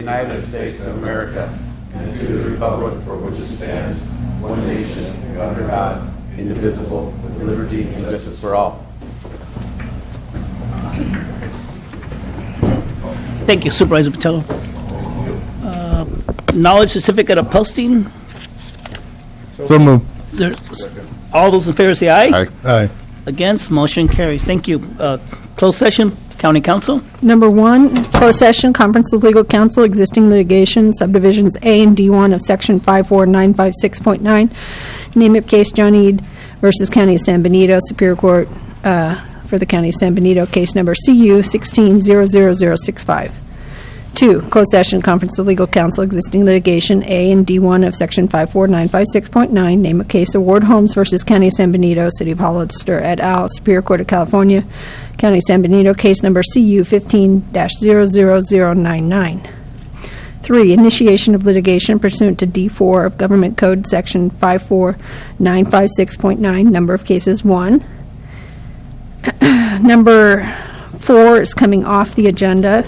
United States of America and to the republic for which it stands, one nation, under God, indivisible, with liberty and justice for all. Thank you, Supervisor Patello. Knowledge certificate of posting. So moved. All those in favor say aye. Aye. Aye. Against, motion carries. Thank you. Closed session, County Council. Number 1, closed session, conference with legal counsel, existing litigation, subdivisions A and D1 of Section 54956.9. Name of case, John Eade versus County of San Benito, Superior Court for the County of San Benito, case number CU 16-00065. 2, closed session, conference with legal counsel, existing litigation A and D1 of Section 54956.9. Name of case, Award Homes versus County of San Benito, City of Hollister et al., Superior Court of California, County of San Benito, case number CU 15-00099. 3, initiation of litigation pursuant to D4 of Government Code Section 54956.9. Number of cases, 1. Number 4 is coming off the agenda.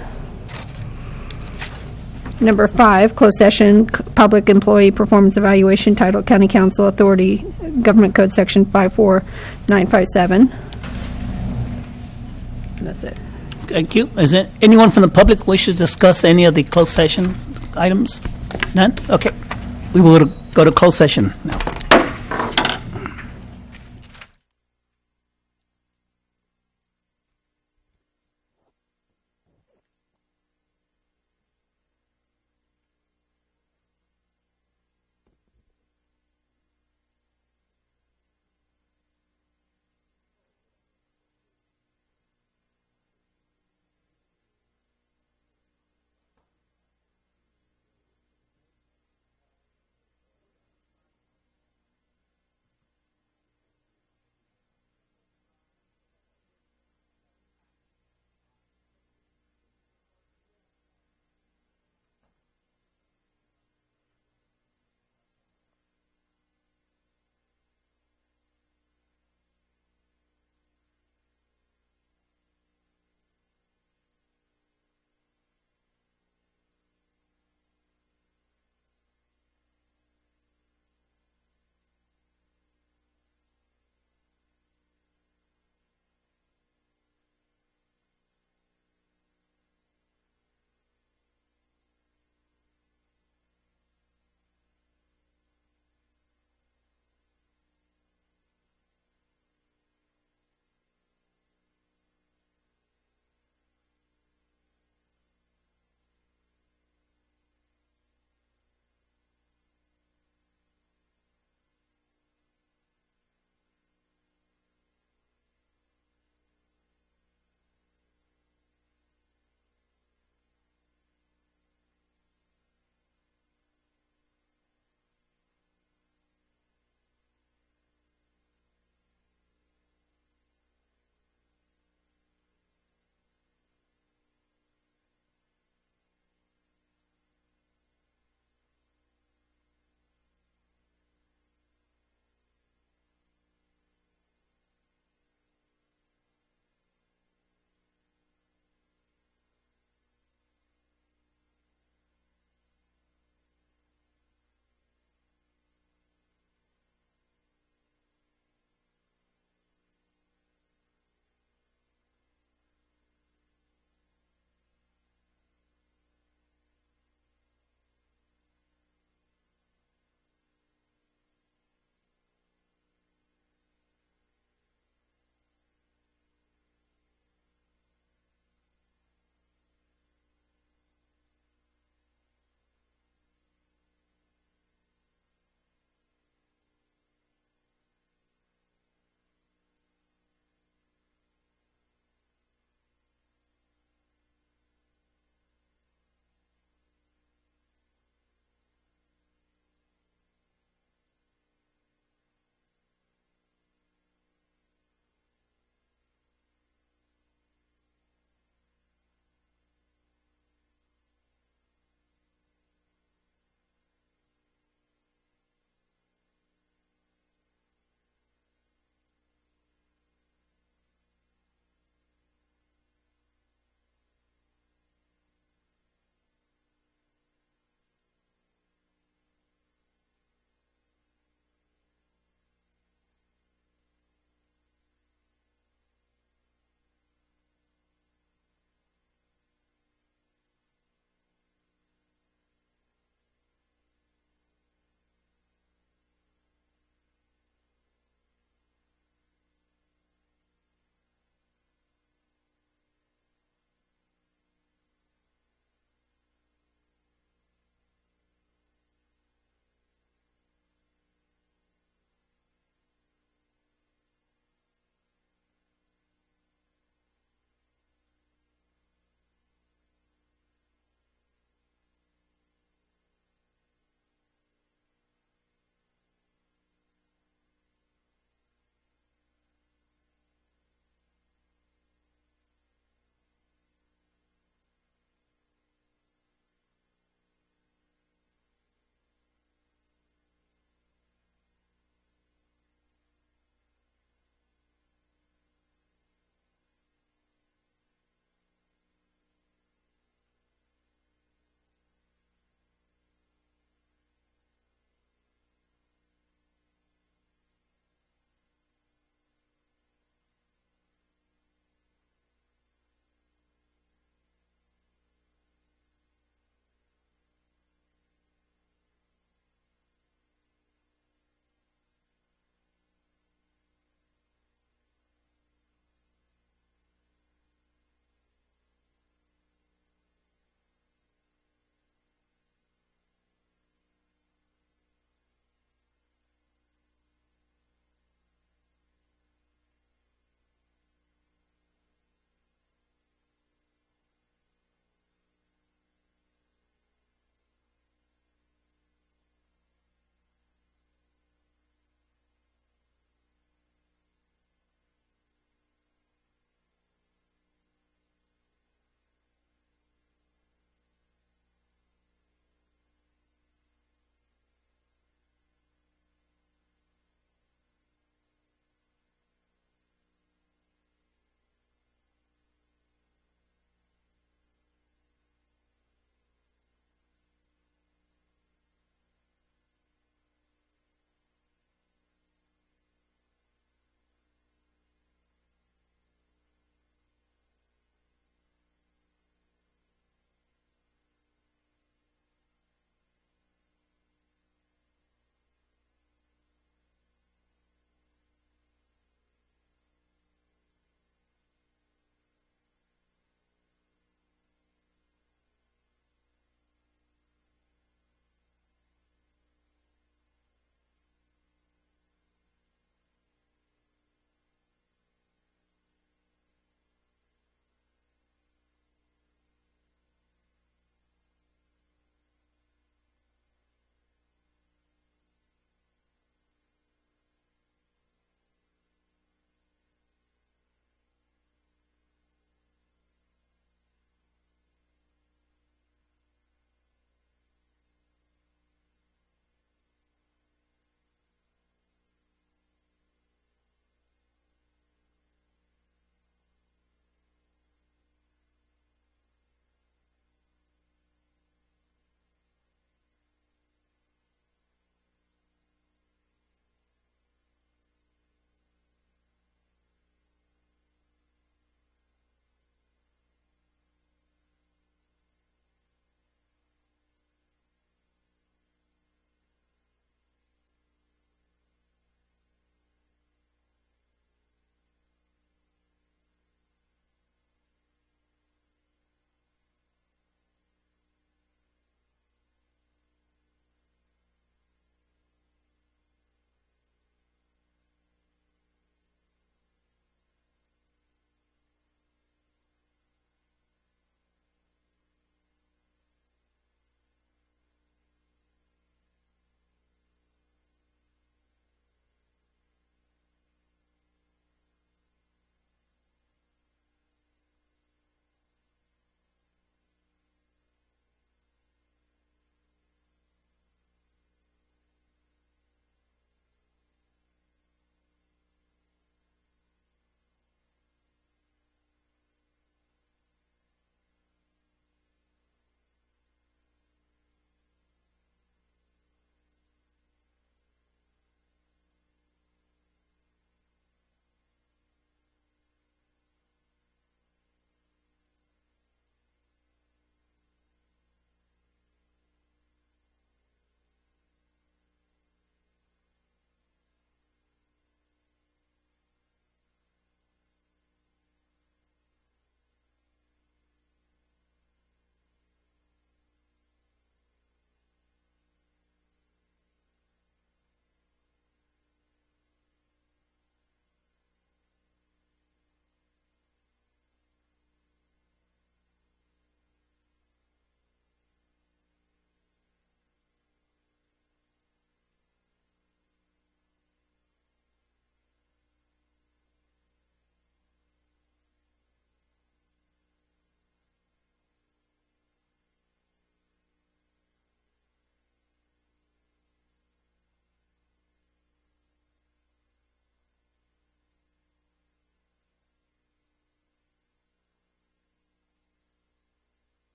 Number 5, closed session, public employee performance evaluation, title, County Council Authority, Government Code Section 54957. And that's it. Thank you. Is there anyone from the public wishes to discuss any of the closed session items? None? Okay. We will go to closed session now.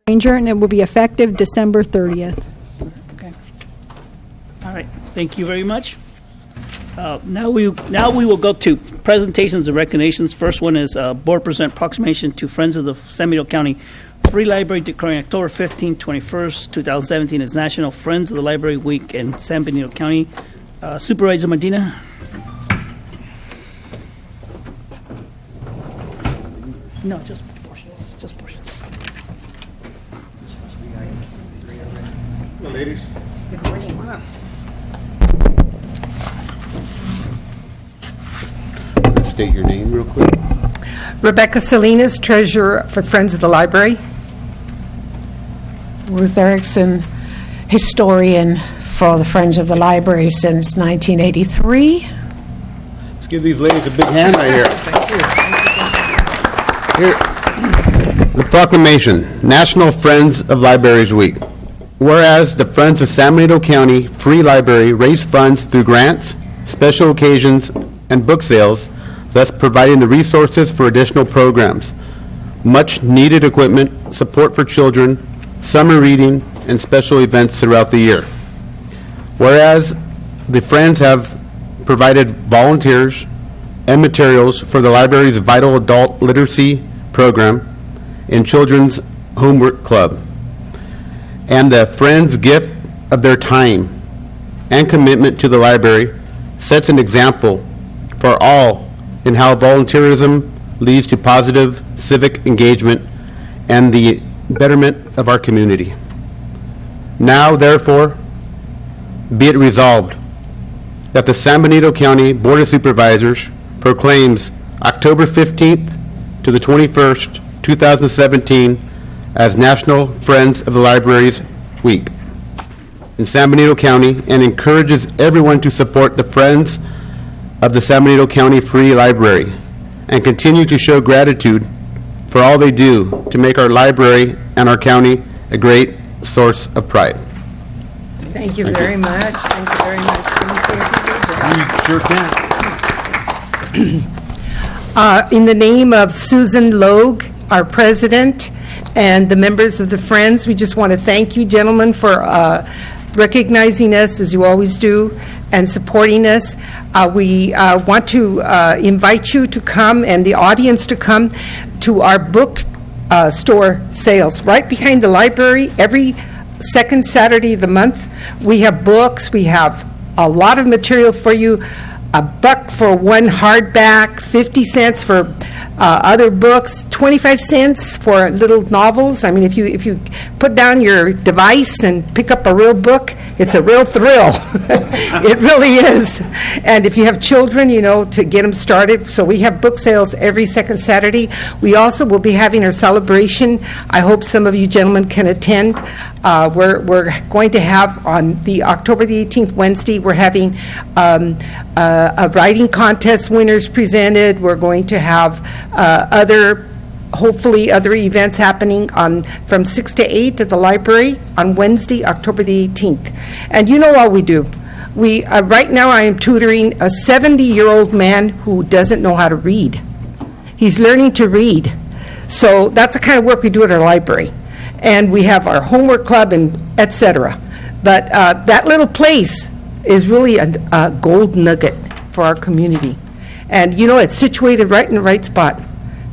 Granger, and it will be effective December 30th. Okay. All right. Thank you very much. Now we will go to presentations and recognitions. First one is board present proclamation to Friends of the San Benito County Free Library declaring October 15, 21st, 2017 as National Friends of the Library Week in San Benito County. Supervisor Medina. No, just portions. Just portions. Well, ladies. Let's state your name real quick. Rebecca Salinas, Treasurer for Friends of the Library. Ruth Erickson, historian for the Friends of the Library since 1983. Let's give these ladies a big hand right here. Thank you. Here. The proclamation, National Friends of Libraries Week. Whereas the Friends of San Benito County Free Library raise funds through grants, special occasions, and book sales, thus providing the resources for additional programs, much needed equipment, support for children, summer reading, and special events throughout the year. Whereas the Friends have provided volunteers and materials for the library's vital adult literacy program and children's homework club, and the Friends' gift of their time and commitment to the library sets an example for all in how volunteerism leads to positive civic engagement and the betterment of our community. Now, therefore, be it resolved that the San Benito County Board of Supervisors proclaims October 15th to the 21st, 2017 as National Friends of the Libraries Week in San Benito County and encourages everyone to support the Friends of the San Benito County Free Library and continue to show gratitude for all they do to make our library and our county a great source of pride. Thank you very much. Thank you very much. Can you say a few words? Sure can. In the name of Susan Logue, our president, and the members of the Friends, we just want to thank you, gentlemen, for recognizing us, as you always do, and supporting us. We want to invite you to come, and the audience to come, to our book store sales right behind the library. Every second Saturday of the month, we have books. We have a lot of material for you. $1 for one hardback, 50 cents for other books, 25 cents for little novels. I mean, if you put down your device and pick up a real book, it's a real thrill. It really is. And if you have children, to get them started. So we have book sales every second Saturday. We also will be having our celebration. I hope some of you gentlemen can attend. We're going to have on the October the 18th, Wednesday, we're having a writing contest winners presented. We're going to have hopefully other events happening from 6 to 8 at the library on Wednesday, October the 18th. And you know what we do. Right now I am tutoring a 70-year-old man who doesn't know how to read. He's learning to read. So that's the kind of work we do at our library. And we have our homework club and et cetera. But that little place is really a gold nugget for our community. And it's situated right in the right spot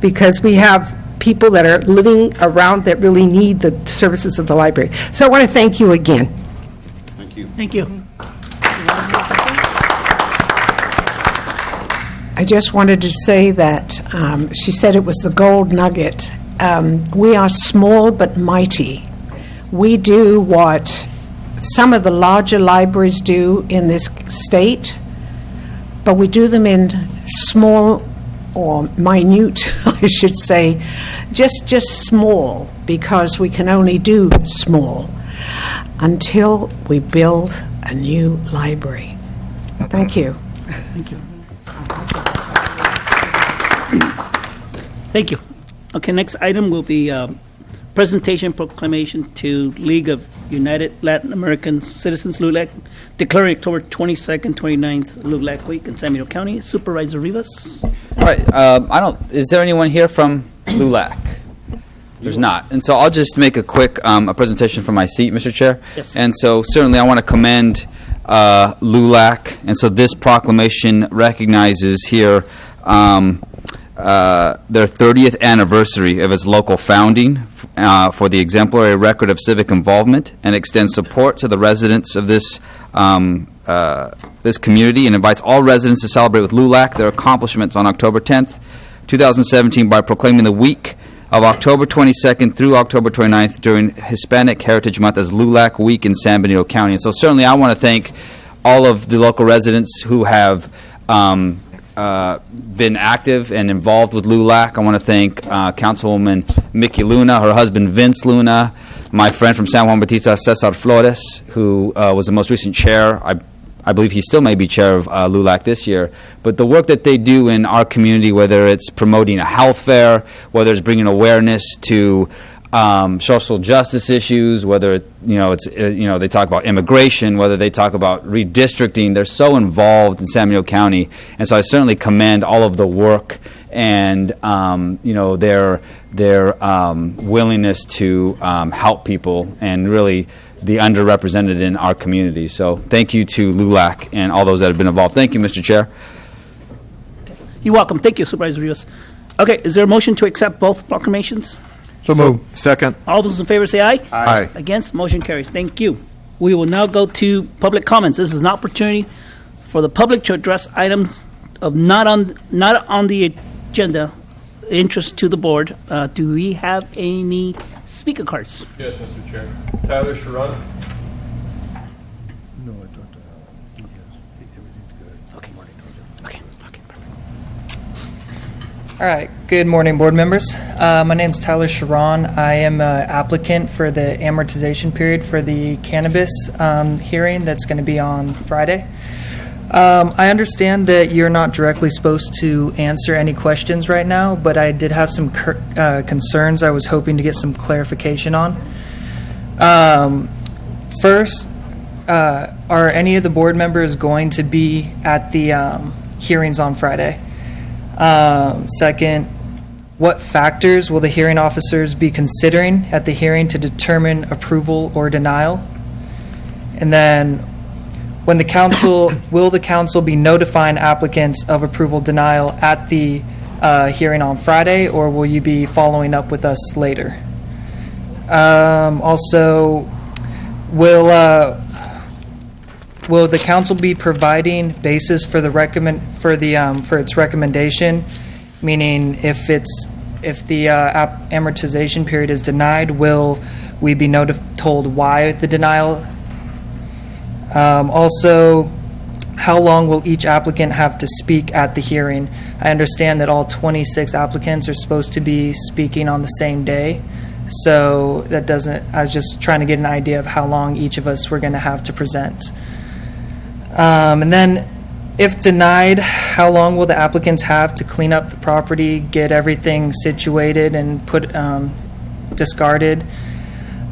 because we have people that are living around that really need the services of the library. So I want to thank you again. Thank you. Thank you. I just wanted to say that she said it was the gold nugget. We are small but mighty. We do what some of the larger libraries do in this state, but we do them in small or minute, I should say, just small, because we can only do small until we build a new library. Thank you. Thank you. Thank you. Okay, next item will be presentation proclamation to League of United Latin American Citizens, LULAC, declaring October 22nd, 29th, LULAC Week in San Benito County. Supervisor Rivas. All right. Is there anyone here from LULAC. There's not. And so I'll just make a quick a presentation from my seat, Mr. Chair. Yes. And so certainly I want to commend LULAC. And so this proclamation recognizes here their 30th anniversary of its local founding for the exemplary record of civic involvement, and extends support to the residents of this this community, and invites all residents to celebrate with LULAC their accomplishments on October 10th, 2017 by proclaiming the week of October 22nd through October 29th during Hispanic Heritage Month as LULAC Week in San Benito County. And so certainly I want to thank all of the local residents who have been active and involved with LULAC. I want to thank Councilwoman Mickey Luna, her husband Vince Luna, my friend from San Juan Bautista, Cesar Flores, who was the most recent chair. I believe he still may be chair of LULAC this year. But the work that they do in our community, whether it's promoting a health fair, whether it's bringing awareness to social justice issues, whether they talk about immigration, whether they talk about redistricting, they're so involved in San Benito County, and so I certainly commend all of the work and their willingness to help people and really the underrepresented in our community. So thank you to LULAC and all those that have been involved. Thank you, Mr. Chair. You're welcome. Thank you, Supervisor Rivas. Okay, is there a motion to accept both proclamations? So move. Second. All those in favor say aye. Aye. Against, motion carries. Thank you. We will now go to public comments. This is an opportunity for the public to address items of not on the agenda, interest to the board. Do we have any speaker cards? Yes, Mr. Chair. Tyler Sharon. No, I don't. Everything's good. Okay. Okay. Perfect. All right. Good morning, board members. My name's Tyler Sharon. I am an applicant for the amortization period for the cannabis hearing that's going to be on Friday. I understand that you're not directly supposed to answer any questions right now, but I did have some concerns I was hoping to get some clarification on. First, are any of the board members going to be at the hearings on Friday? Second, what factors will the hearing officers be considering at the hearing to determine approval or denial? And then, when the council, will the council be notifying applicants of approval denial at the hearing on Friday, or will you be following up with us later? Also, will the council be providing basis for the for its recommendation? Meaning, if the amortization period is denied, will we be told why the denial? Also, how long will each applicant have to speak at the hearing? I understand that all 26 applicants are supposed to be speaking on the same day, so that doesn't. I was just trying to get an idea of how long each of us were going to have to present. And then, if denied, how long will the applicants have to clean up the property, get everything situated, and discarded?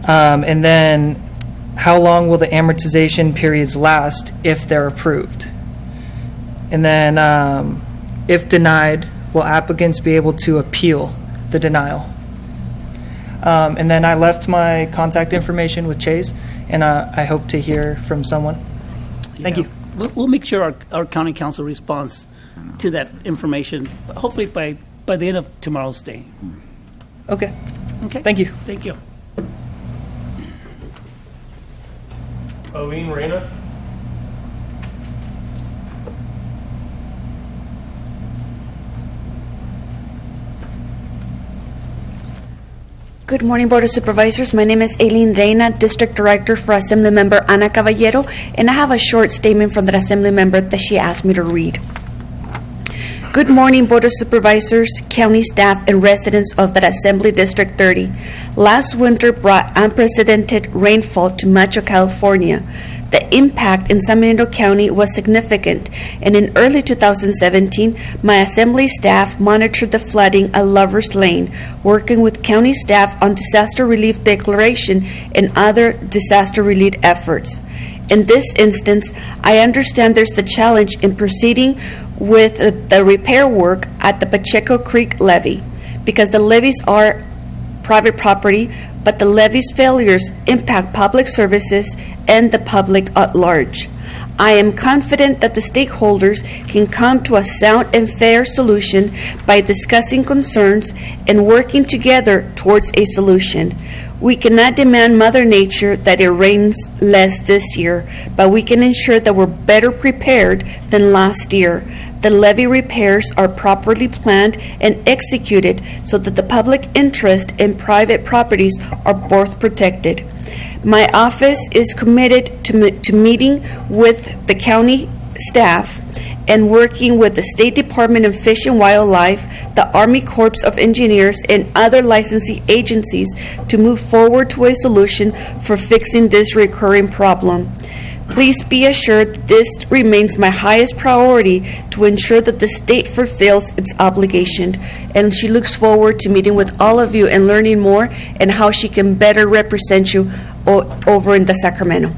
And then, how long will the amortization periods last if they're approved? And then, if denied, will applicants be able to appeal the denial? And then I left my contact information with Chase, and I hope to hear from someone. Thank you. We'll make sure our county council responds to that information, hopefully by the end of tomorrow's day. Okay. Okay. Thank you. Thank you. Aline Reyna. Good morning, Board of Supervisors. My name is Aileen Reyna, District Director for Assemblymember Ana Caballero, and I have a short statement from that Assemblymember that she asked me to read. Good morning, Board of Supervisors, county staff, and residents of that Assembly District 30. Last winter brought unprecedented rainfall to Metro California. The impact in San Benito County was significant, and in early 2017, my Assembly staff monitored the flooding at Lover's Lane, working with county staff on disaster relief declaration and other disaster relief efforts. In this instance, I understand there's a challenge in proceeding with the repair work at the Pacheco Creek levee. because the levies are private property, but the levies' failures impact public services and the public at large. I am confident that the stakeholders can come to a sound and fair solution by discussing concerns and working together towards a solution. We cannot demand Mother Nature that it rains less this year, but we can ensure that we're better prepared than last year. The levee repairs are properly planned and executed so that the public interest and private properties are both protected. My office is committed to meeting with the county staff and working with the State Department of Fish and Wildlife, the Army Corps of Engineers, and other licensing agencies to move forward to a solution for fixing this recurring problem. Please be assured this remains my highest priority to ensure that the state fulfills its obligation. And she looks forward to meeting with all of you and learning more and how she can better represent you over in the Sacramento.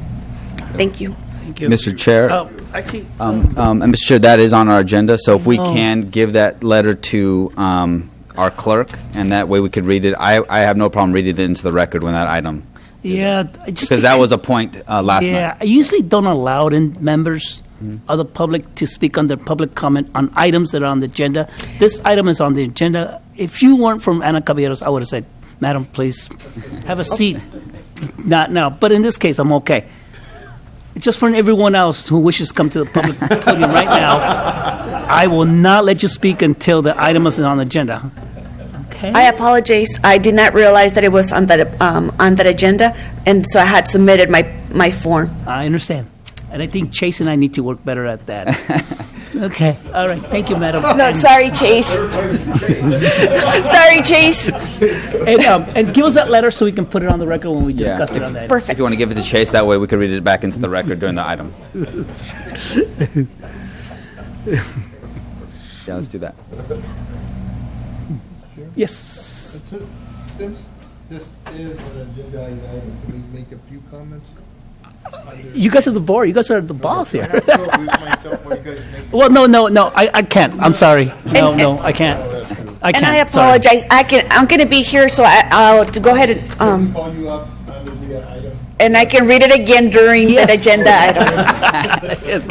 Thank you. Thank you. Mr. Chair. Actually, And Mr. Chair, that is on our agenda, so if we can give that letter to our clerk, and that way we could read it. I have no problem reading it into the record when that item, yeah, because that was a point last night. Yeah, I usually don't allow members of the public to speak on their public comment on items that are on the agenda. This item is on the agenda. If you weren't from Ana Caballeros, I would have said, "Madam, please have a seat." Not now, but in this case, I'm okay. Just for everyone else who wishes to come to the public podium right now, I will not let you speak until the item is on the agenda. Okay? I apologize. I did not realize that it was on that agenda, and so I had submitted my form. I understand. And I think Chase and I need to work better at that. Okay. All right. Thank you, Madam. No, sorry, Chase. Sorry, Chase. And give us that letter so we can put it on the record when we discuss it on that. Perfect. If you want to give it to Chase, that way we could read it back into the record during the item. Yeah, let's do that. Yes. Since this is an agenda item, can we make a few comments? You guys are the board. You guys are the boss here. I have to lose myself while you guys make Well, no. I can't. I'm sorry. No, I can't. I can't. And I Sorry. apologize. I'm going to be here, so I'll go ahead and call you up under the item. and I can read it again during that agenda item. Yes,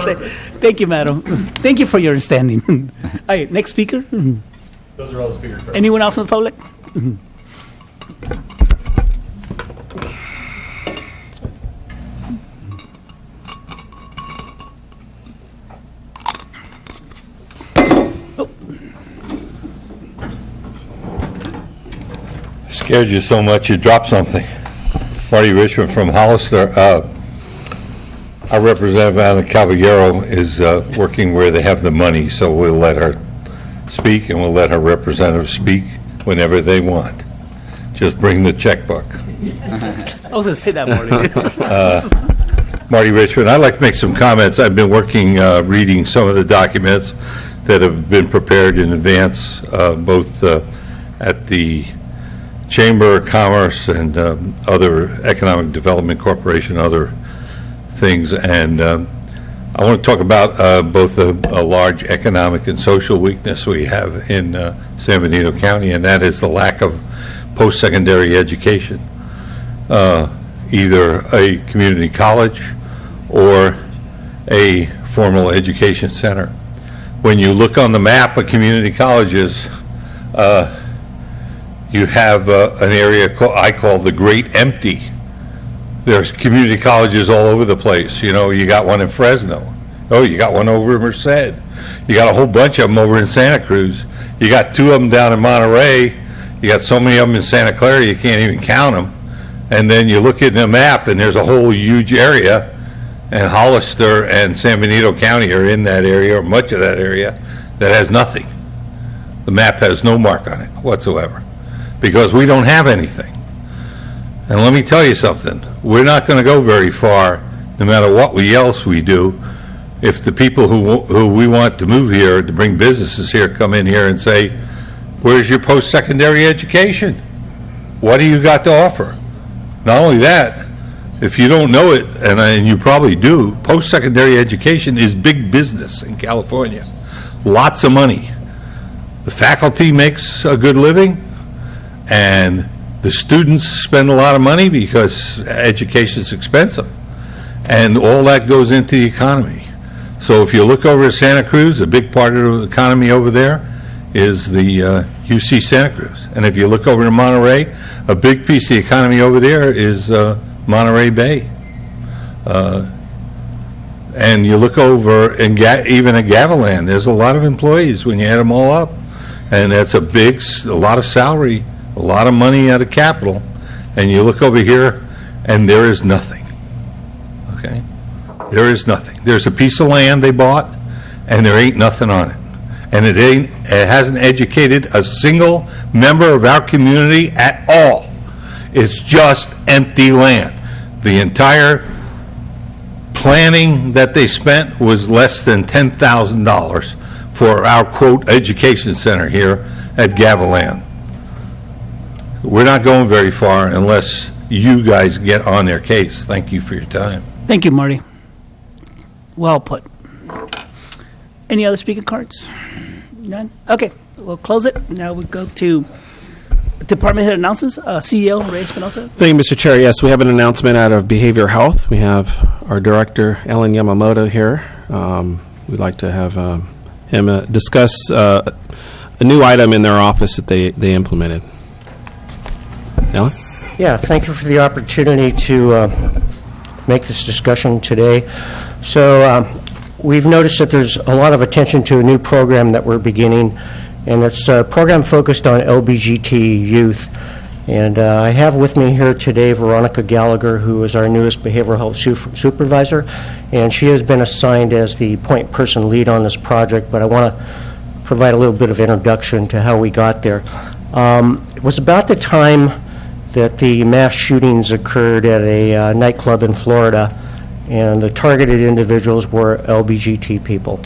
thank you, madam. Thank you for your understanding. All right, next speaker. Those are all the speakers. correct? Anyone else in the public? Scared you so much you dropped something. Marty Richmond from Hollister. Our representative, Ana Caballero, is working where they have the money, so we'll let her speak, and we'll let her representative speak whenever they want. Just bring the checkbook. I was going to say that, Marty. Marty Richmond, I'd like to make some comments. I've been working, reading some of the documents that have been prepared in advance, both at the Chamber of Commerce and other Economic Development Corporation, other things. And I want to talk about both a large economic and social weakness we have in San Benito County, and that is the lack of post-secondary education, either a community college or a formal education center. When you look on the map of community colleges, you have an area I call the Great Empty. There's community colleges all over the place. You know, you got one in Fresno. Oh, you got one over in Merced. You got a whole bunch of them over in Santa Cruz. You got two of them down in Monterey. You got so many of them in Santa Clara you can't even count them. And then you look at the map and there's a whole huge area, and Hollister and San Benito County are in that area, or much of that area, that has nothing. The map has no mark on it whatsoever, because we don't have anything. And let me tell you something, we're not going to go very far, no matter what else we do, if the people who we want to move here, to bring businesses here, come in here and say, where's your post-secondary education? What do you got to offer? Not only that, if you don't know it, and you probably do, post-secondary education is big business in California. Lots of money. the faculty makes a good living, and the students spend a lot of money because education is expensive, and all that goes into the economy. So if you look over at Santa Cruz, a big part of the economy over there is the UC Santa Cruz. And if you look over to Monterey, a big piece of the economy over there is Monterey Bay. And you look over, and even at Gavilan, there's a lot of employees when you add them all up. And that's a lot of salary, a lot of money out of capital. And you look over here, and there is nothing. Okay? There is nothing. There's a piece of land they bought, and there ain't nothing on it. And it hasn't educated a single member of our community at all. It's just empty land. The entire planning that they spent was less than $10,000 for our, quote, education center here at Gavilan. We're not going very far unless you guys get on their case. Thank you for your time. Thank you, Marty. Well put. Any other speaker cards? None? Okay, we'll close it. Now we go to department head announcements. CEO Ray Espinosa. Thank you, Mr. Chair. Yes, we have an announcement out of Behavioral Health. We have our director, Ellen Yamamoto, here. We'd like to have him discuss a new item in their office that they implemented. Ellen? Yeah, thank you for the opportunity to make this discussion today. So we've noticed that there's a lot of attention to a new program that we're beginning, and it's a program focused on LBGT youth. And I have with me here today Veronica Gallagher, who is our newest behavioral health supervisor, and she has been assigned as the point person lead on this project, but I want to provide a little bit of introduction to how we got there. It was about the time that the mass shootings occurred at a nightclub in Florida, and the targeted individuals were LBGT people.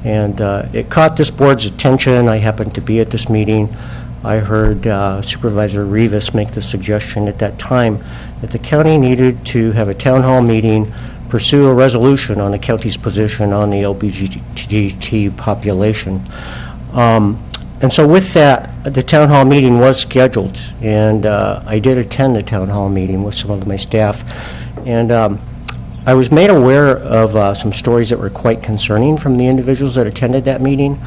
And it caught this board's attention. I happened to be at this meeting. I heard Supervisor Rivas make the suggestion at that time that the county needed to have a town hall meeting, pursue a resolution on the county's position on the LBGT population. And so with that, the town hall meeting was scheduled, and I did attend the town hall meeting with some of my staff. And I was made aware of some stories that were quite concerning from the individuals that attended that meeting,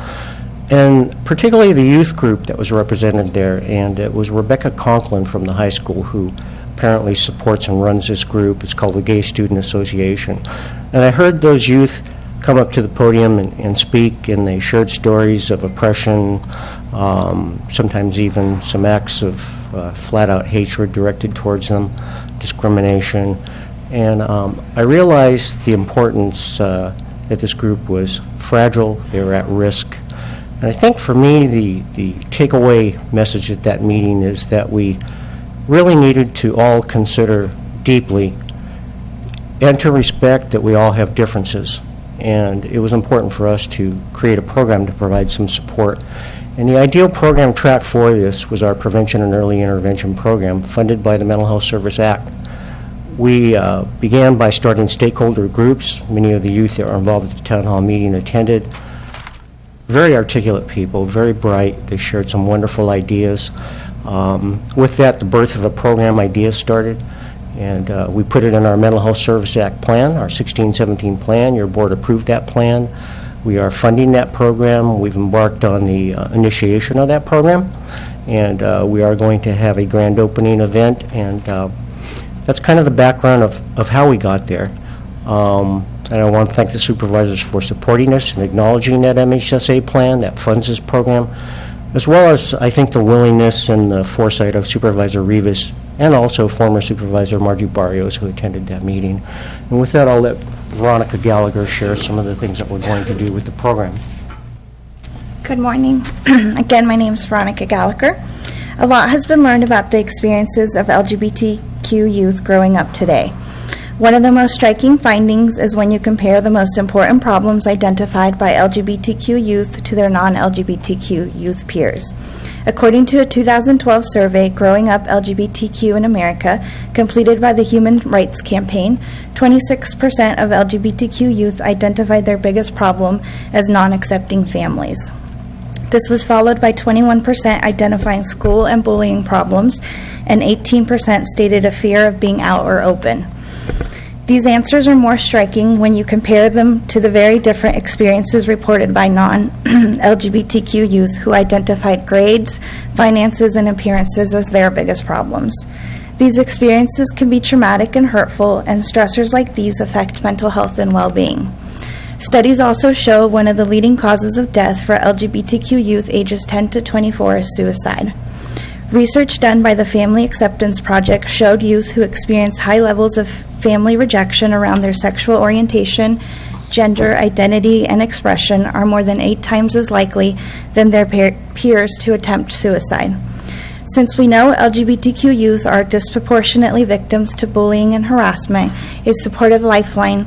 and particularly the youth group that was represented there. And it was Rebecca Conklin from the high school who apparently supports and runs this group. It's called the Gay Student Association. And I heard those youth come up to the podium and speak, and they shared stories of oppression, sometimes even some acts of flat-out hatred directed towards them, discrimination. And I realized the importance that this group was fragile, they were at risk. And I think for me, the takeaway message at that meeting is that we really needed to all consider deeply and to respect that we all have differences. And it was important for us to create a program to provide some support. And the ideal program track for this was our Prevention and Early Intervention Program, funded by the Mental Health Service Act. We began by starting stakeholder groups. Many of the youth that were involved at the town hall meeting attended. Very articulate people, very bright. They shared some wonderful ideas. With that, the birth of a program idea started, and we put it in our Mental Health Service Act plan, our 1617 plan. Your board approved that plan. We are funding that program. We've embarked on the initiation of that program, and we are going to have a grand opening event, and that's kind of the background of how we got there. And I want to thank the supervisors for supporting us and acknowledging that MHSA plan that funds this program, as well as, I think, the willingness and the foresight of Supervisor Rivas and also former Supervisor Margie Barrios, who attended that meeting. And with that, I'll let Veronica Gallagher share some of the things that we're going to do with the program. Good morning. Again, my name is Veronica Gallagher. A lot has been learned about the experiences of LGBTQ youth growing up today. One of the most striking findings is when you compare the most important problems identified by LGBTQ youth to their non-LGBTQ youth peers. According to a 2012 survey, Growing Up LGBTQ in America, completed by the Human Rights Campaign, 26% of LGBTQ youth identified their biggest problem as non-accepting families. This was followed by 21% identifying school and bullying problems, and 18% stated a fear of being out or open. These answers are more striking when you compare them to the very different experiences reported by non-LGBTQ youth who identified grades, finances, and appearances as their biggest problems. These experiences can be traumatic and hurtful, and stressors like these affect mental health and well-being. Studies also show one of the leading causes of death for LGBTQ youth ages 10 to 24 is suicide. Research done by the Family Acceptance Project showed youth who experience high levels of family rejection around their sexual orientation, gender, identity, and expression are more than 8 times as likely than their peers to attempt suicide. Since we know LGBTQ youth are disproportionately victims to bullying and harassment, a supportive lifeline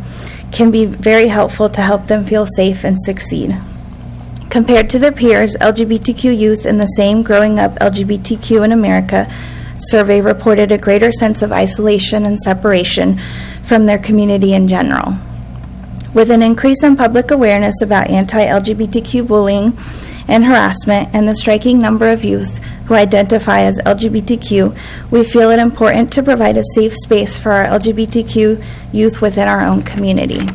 can be very helpful to help them feel safe and succeed. Compared to their peers, LGBTQ youth in the same Growing Up LGBTQ in America survey reported a greater sense of isolation and separation from their community in general. With an increase in public awareness about anti-LGBTQ bullying and harassment and the striking number of youth who identify as LGBTQ, we feel it important to provide a safe space for our LGBTQ youth within our own community.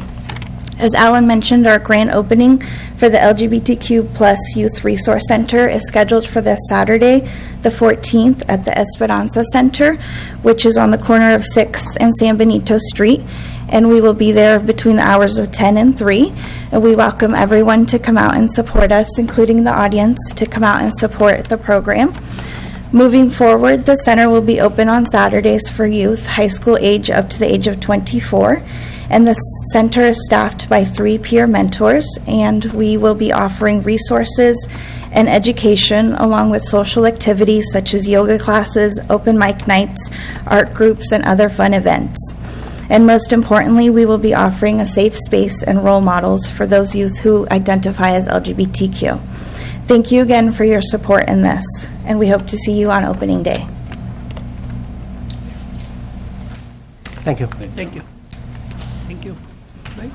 As Alan mentioned, our grand opening for the LGBTQ plus Youth Resource Center is scheduled for this Saturday, the 14th, at the Esperanza Center, which is on the corner of 6th and San Benito Street, and we will be there between the hours of 10 and 3, and we welcome everyone to come out and support us, including the audience, to come out and support the program. Moving forward, the center will be open on Saturdays for youth high school age up to the age of 24, and the center is staffed by 3 peer mentors, and we will be offering resources and education along with social activities such as yoga classes, open mic nights, art groups, and other fun events. And most importantly, we will be offering a safe space and role models for those youth who identify as LGBTQ. Thank you again for your support in this, and we hope to see you on opening day. Thank you. Thank you. Thank you. Right?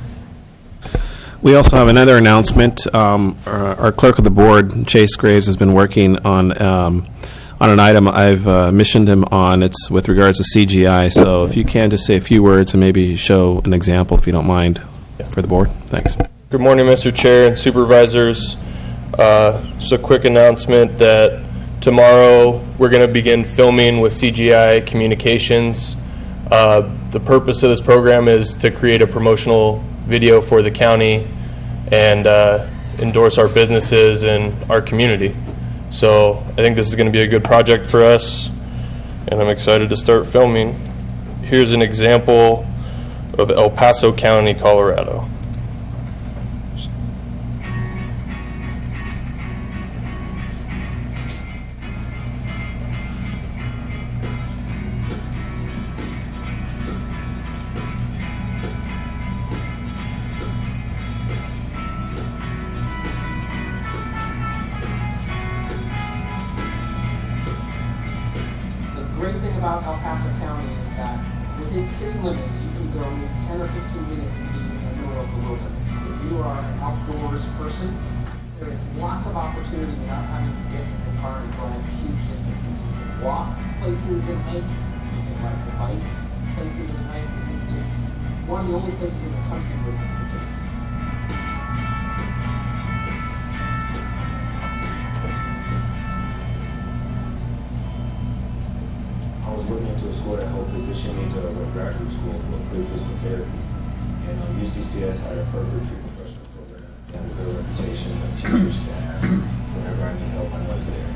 We also have another announcement. Our clerk of the board, Chase Graves, has been working on an item I've missioned him on. It's with regards to CGI. So if you can just say a few words and maybe show an example, if you don't mind, for the board. Thanks. Good morning, Mr. Chair and supervisors. Just a quick announcement that tomorrow we're going to begin filming with CGI Communications. The purpose of this program is to create a promotional video for the county and endorse our businesses and our community. So I think this is going to be a good project for us, and I'm excited to start filming. Here's an example of El Paso County, Colorado. The great thing about El Paso County is that within city limits, you can go 10 or 15 minutes and be in the middle of the wilderness. If you are an outdoors person, there is lots of opportunity without having to get in the car and drive huge distances. You can walk places and hike. You can ride the bike places and hike. It's one of the only places in the country where that's the case. I was looking into a school that helped position me to a graduate school for pre-physical therapy. And UCCS had a perfect pre-professional program. They have a good reputation of teachers, staff. Whenever I need help, I know it's there.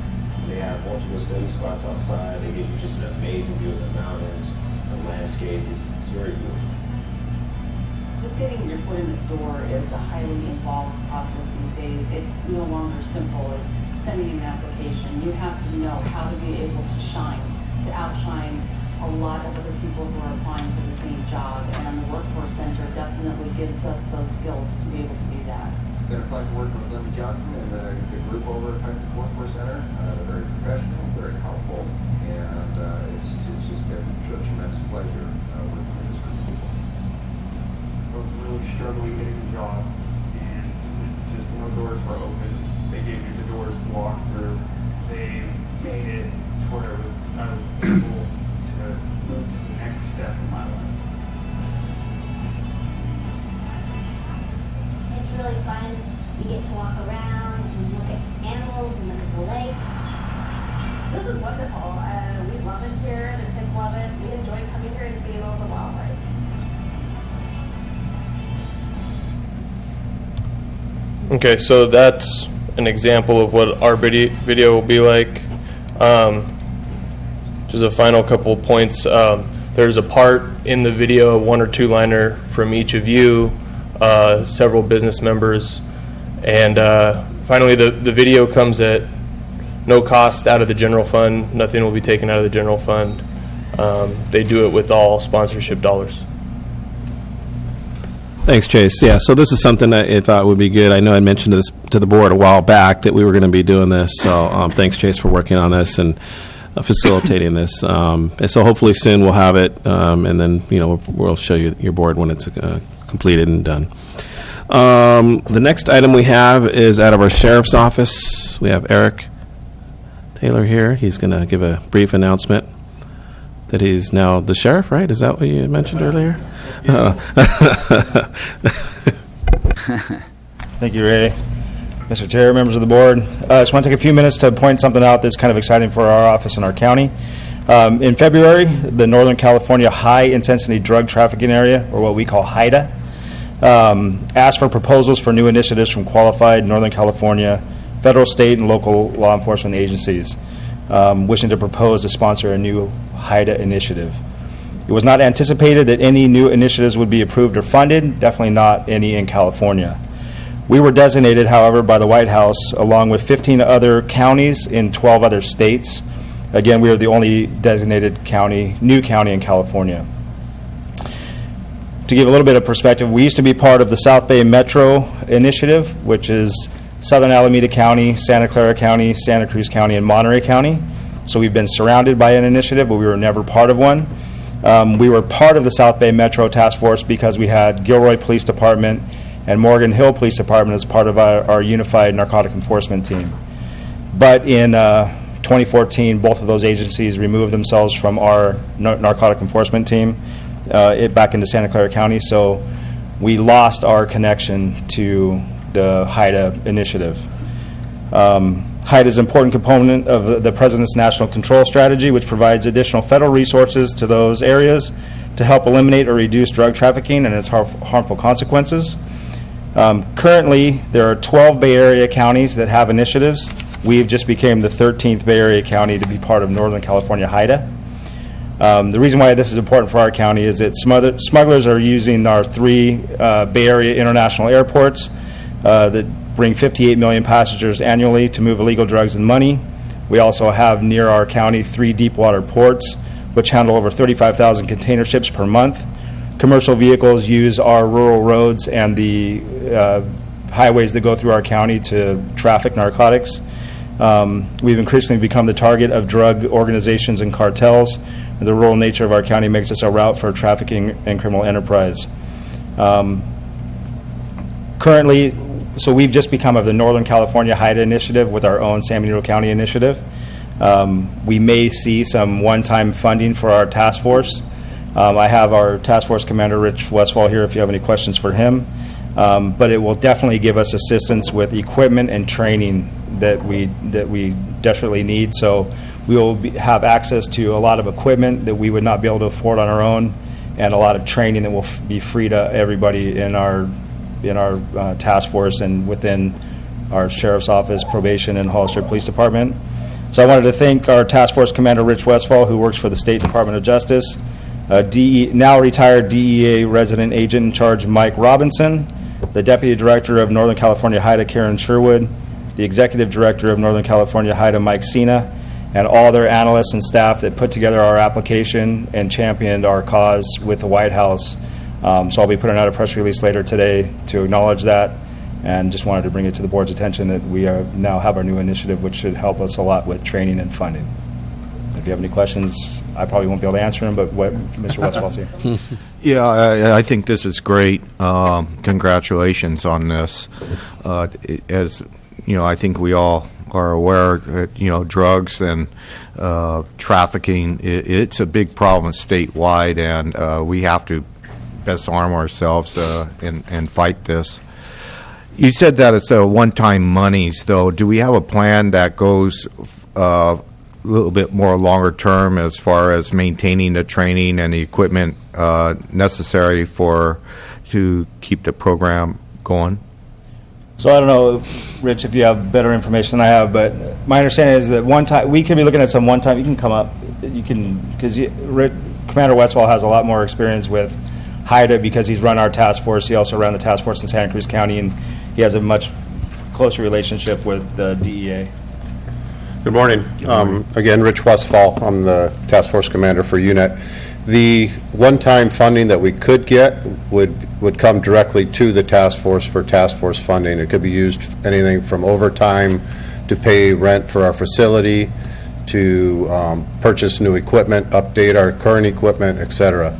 They have multiple study spots outside. They give you just an amazing view of the mountains. The landscape is very beautiful. Just getting your foot in the door is a highly involved process these days. It's no longer simple as sending an application. You have to know how to be able to shine, to outshine a lot of other people who are applying for the same job, and the Workforce Center definitely gives us those skills to be able to do that. I've been a pleasure working with Linda Johnson and the group over at the Workforce Center. They're very professional, very helpful, and it's just been a tremendous pleasure working with this group of people. I was really struggling getting a job, and just no doors were open. They gave you the doors to Okay, so that's an example of what our video will be like. Just a final couple points. There's a part in the video, 1 or 2 liner from each of you, several business members, and finally the video comes at no cost out of the general fund. Nothing will be taken out of the general fund. They do it with all sponsorship dollars. Thanks, Chase. Yeah, so this is something that I thought would be good. I know I mentioned this to the board a while back that we were going to be doing this. So thanks, Chase, for working on this and facilitating this. And so hopefully soon we'll have it, and then we'll show you your board when it's completed and done. The next item we have is out of our sheriff's office. We have Eric Taylor here. He's going to give a brief announcement that he's now the sheriff, right? Is that what you mentioned earlier? Thank you, Ray. Mr. Chair, members of the board. I just want to take a few minutes to point something out that's kind of exciting for our office and our county. In February, the Northern California High Intensity Drug Trafficking Area, or what we call HIDA, asked for proposals for new initiatives from qualified Northern California federal, state, and local law enforcement agencies wishing to propose to sponsor a new HIDA initiative. It was not anticipated that any new initiatives would be approved or funded, definitely not any in California. We were designated, however, by the White House, along with 15 other counties in 12 other states. Again, we are the only designated new county in California. To give a little bit of perspective, we used to be part of the South Bay Metro Initiative, which is Southern Alameda County, Santa Clara County, Santa Cruz County, and Monterey County. So we've been surrounded by an initiative, but we were never part of one. We were part of the South Bay Metro Task Force because we had Gilroy Police Department and Morgan Hill Police Department as part of our unified narcotic enforcement team. But in 2014, both of those agencies removed themselves from our narcotic enforcement team back into Santa Clara County, so we lost our connection to the HIDA initiative. HIDA is an important component of the President's National Control Strategy, which provides additional federal resources to those areas to help eliminate or reduce drug trafficking and its harmful consequences. Currently, there are 12 Bay Area counties that have initiatives. We've just became the 13th Bay Area county to be part of Northern California HIDA. The reason why this is important for our county is that smugglers are using our 3 Bay Area international airports that bring 58 million passengers annually to move illegal drugs and money. We also have near our county 3 deep water ports, which handle over 35,000 container ships per month. Commercial vehicles use our rural roads and the highways that go through our county to traffic narcotics. We've increasingly become the target of drug organizations and cartels. The rural nature of our county makes us a route for trafficking and criminal enterprise. Currently, so we've just become of the Northern California HIDA initiative with our own San Benito County initiative. We may see some one-time funding for our task force. I have our task force commander, Rich Westfall, here if you have any questions for him. But it will definitely give us assistance with equipment and training that we desperately need. So we will have access to a lot of equipment that we would not be able to afford on our own, and a lot of training that will be free to everybody in our task force and within our sheriff's office, probation, and Hollister Police Department. So I wanted to thank our task force commander, Rich Westfall, who works for the State Department of Justice, now retired DEA resident agent in charge, Mike Robinson, the deputy director of Northern California HIDA, Karen Sherwood, the executive director of Northern California HIDA, Mike Sina, and all their analysts and staff that put together our application and championed our cause with the White House. So I'll be putting out a press release later today to acknowledge that, and just wanted to bring it to the board's attention that we now have our new initiative, which should help us a lot with training and funding. If you have any questions, I probably won't be able to answer them, but Mr. Westfall's here. Yeah, I think this is great. Congratulations on this. As you know, I think we all are aware that drugs and trafficking, it's a big problem statewide, and we have to best arm ourselves and fight this. You said that it's a one-time monies, though. Do we have a plan that goes a little bit more longer term as far as maintaining the training and the equipment necessary to keep the program going? So I don't know, Rich, if you have better information than I have, but my understanding is that one time, we could be looking at some one-time, you can come up, you can, because Commander Westphal has a lot more experience with HIDA because he's run our task force. He also ran the task force in Santa Cruz County, and he has a much closer relationship with the DEA. Good morning. Again, Rich Westphal. I'm the task force commander for UNET. The one-time funding that we could get would come directly to the task force for task force funding. It could be used anything from overtime to pay rent for our facility, to purchase new equipment, update our current equipment, et cetera.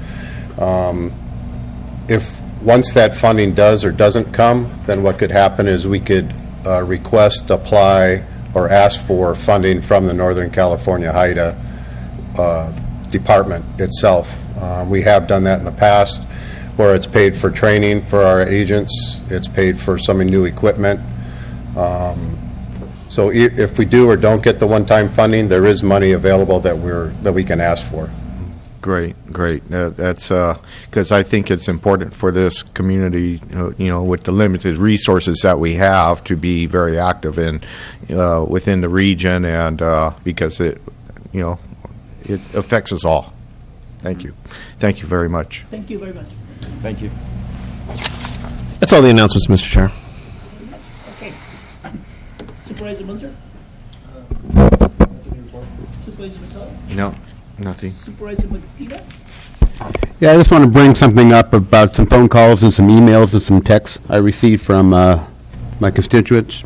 If once that funding does or doesn't come, then what could happen is we could request, apply, or ask for funding from the Northern California HIDA department itself. We have done that in the past, where it's paid for training for our agents, it's paid for some new equipment. So if we do or don't get the one-time funding, there is money available that we can ask for. Great. That's because I think it's important for this community, with the limited resources that we have, to be very active in within the region, and because it affects us all. Thank you very much. Thank you very much. Thank you. That's all the announcements, Mr. Chair. Okay. Supervisor Munzer? Supervisor Mattel? No, nothing. Supervisor Medina? Yeah, I just want to bring something up about some phone calls and some emails and some texts I received from my constituents.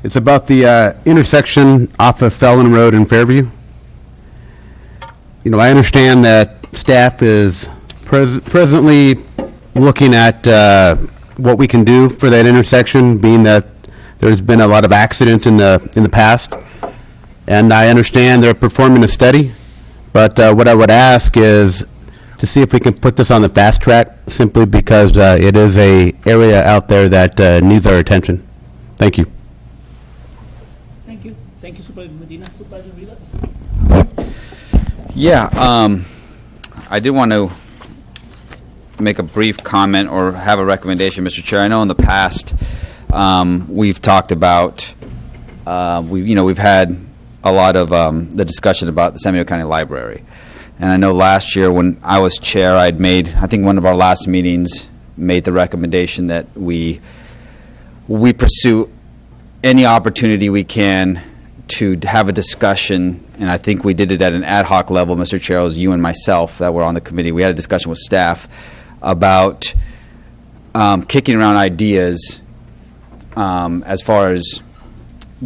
It's about the intersection off of Felon Road in Fairview. I understand that staff is presently looking at what we can do for that intersection, being that there's been a lot of accidents in the past. And I understand they're performing a study, but what I would ask is to see if we can put this on the fast track, simply because it is a area out there that needs our attention. Thank you. Thank you. Thank you, Supervisor Medina. Supervisor Rivas? Yeah, I did want to make a brief comment or have a recommendation, Mr. Chair. I know in the past we've talked about, we've had a lot of the discussion about the San Diego County Library. And I know last year when I was chair, I think one of our last meetings made the recommendation that we pursue any opportunity we can to have a discussion, and I think we did it at an ad hoc level, Mr. Chair. It was you and myself that were on the committee. We had a discussion with staff about kicking around ideas as far as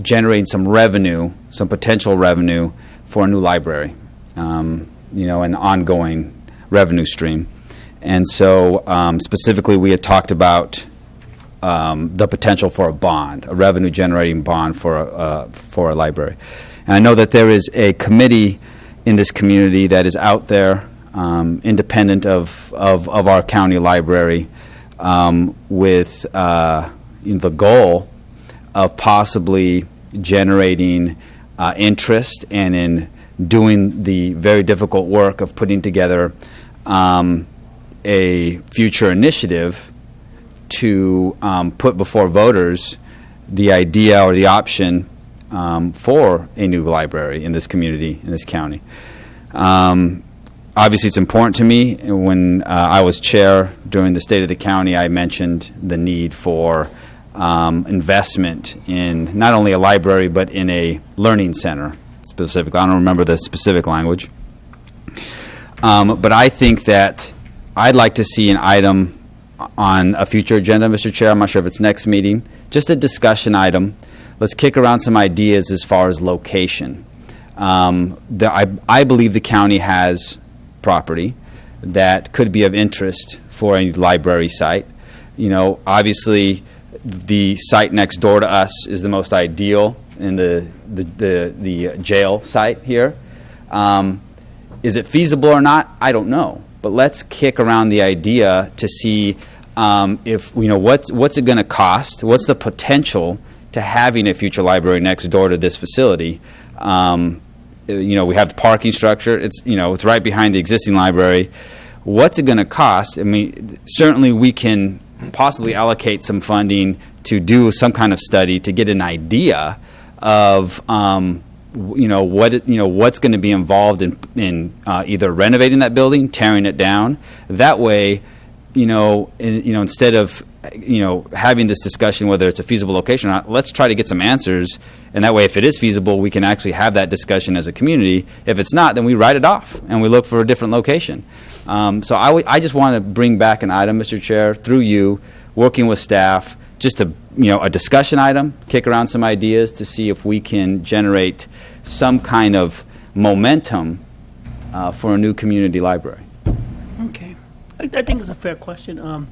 generating some revenue, some potential revenue for a new library, an ongoing revenue stream. And so specifically we had talked about the potential for a bond, a revenue-generating bond for a library. And I know that there is a committee in this community that is out there, independent of our county library, with the goal of possibly generating interest and in doing the very difficult work of putting together a future initiative to put before voters the idea or the option for a new library in this community, in this county. Obviously, it's important to me. When I was chair during the State of the County, I mentioned the need for investment in not only a library, but in a learning center, specifically. I don't remember the specific language. But I think that I'd like to see an item on a future agenda, Mr. Chair. I'm not sure if it's next meeting. Just a discussion item. Let's kick around some ideas as far as location. I believe the county has property that could be of interest for a library site. Obviously, the site next door to us is the most ideal in the jail site here. Is it feasible or not? I don't know. But let's kick around the idea to see if what's it going to cost? What's the potential to having a future library next door to this facility? We have the parking structure. It's right behind the existing library. What's it going to cost? I mean, certainly we can possibly allocate some funding to do some kind of study to get an idea of what's going to be involved in either renovating that building, tearing it down. That way, instead of having this discussion whether it's a feasible location or not, let's try to get some answers. And that way, if it is feasible, we can actually have that discussion as a community. If it's not, then we write it off and we look for a different location. So I just want to bring back an item, Mr. Chair, through you, working with staff, just a discussion item, kick around some ideas to see if we can generate some kind of momentum for a new community library. Okay. I think it's a fair question.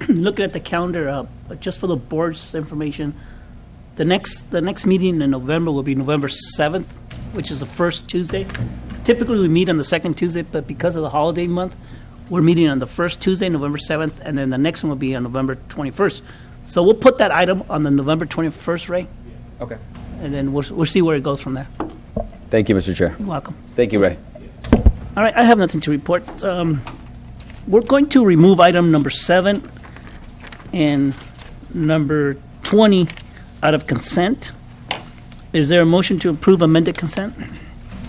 Looking at the calendar, just for the board's information, the next meeting in November will be November 7th, which is the first Tuesday. Typically, we meet on the second Tuesday, but because of the holiday month, we're meeting on the first Tuesday, November 7th, and then the next one will be on November 21st. So we'll put that item on the November 21st, Ray. Okay. And then we'll see where it goes from there. Thank you, Mr. Chair. You're welcome. Thank you, Ray. All right, I have nothing to report. We're going to remove item number 7 and number 20 out of consent. Is there a motion to approve amended consent?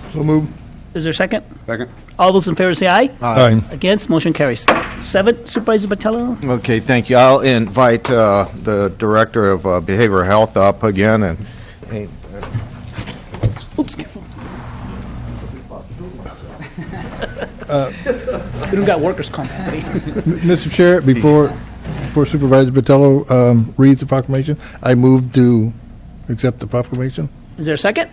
So moved. Is there a second? Second. All those in favor say aye. Aye. Against, motion carries. 7, Supervisor Botello. Okay, thank you. I'll invite the Director of Behavioral Health up again, and Oops, careful. We don't got workers' comp. Mr. Chair, before Supervisor Botello reads the proclamation, I move to accept the proclamation. Is there a second?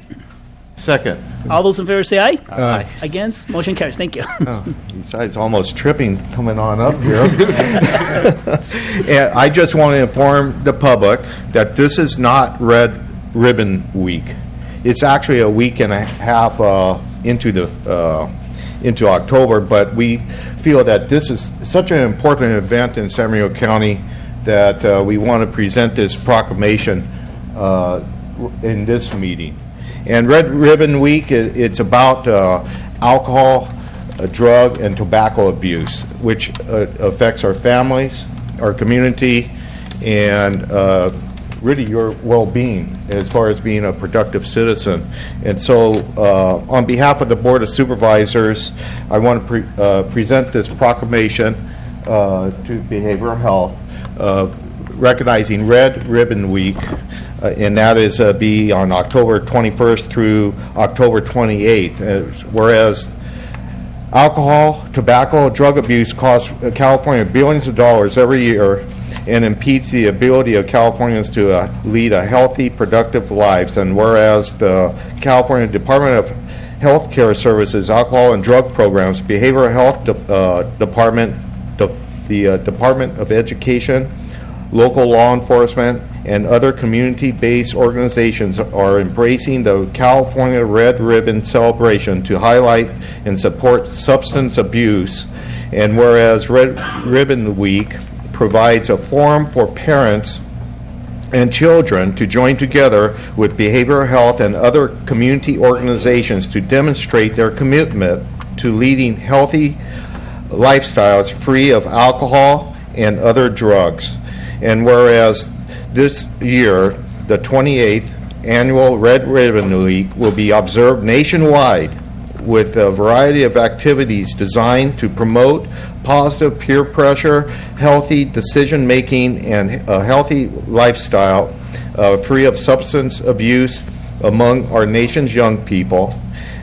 second. All those in favor say aye. Aye. Against, motion carries. Thank you. Besides almost tripping coming on up here. And I just want to inform the public that this is not Red Ribbon Week. It's actually a week and a half into October, but we feel that this is such an important event in San Bernardino County that we want to present this proclamation in this meeting. And Red Ribbon Week, it's about alcohol, drug, and tobacco abuse, which affects our families, our community, and really your well-being as far as being a productive citizen. And so on behalf of the Board of Supervisors, I want to present this proclamation to Behavioral Health recognizing Red Ribbon Week, and that is be on October 21st through October 28th. Whereas alcohol, tobacco, drug abuse costs California billions of dollars every year and impedes the ability of Californians to lead a healthy, productive lives. And whereas the California Department of Health Care Services Alcohol and Drug Programs, Behavioral Health Department, the Department of Education, local law enforcement, and other community-based organizations are embracing the California Red Ribbon celebration to highlight and support substance abuse. And whereas Red Ribbon Week provides a forum for parents and children to join together with behavioral health and other community organizations to demonstrate their commitment to leading healthy lifestyles free of alcohol and other drugs. And whereas this year, the 28th annual Red Ribbon Week will be observed nationwide with a variety of activities designed to promote positive peer pressure, healthy decision-making, and a healthy lifestyle free of substance abuse among our nation's young people.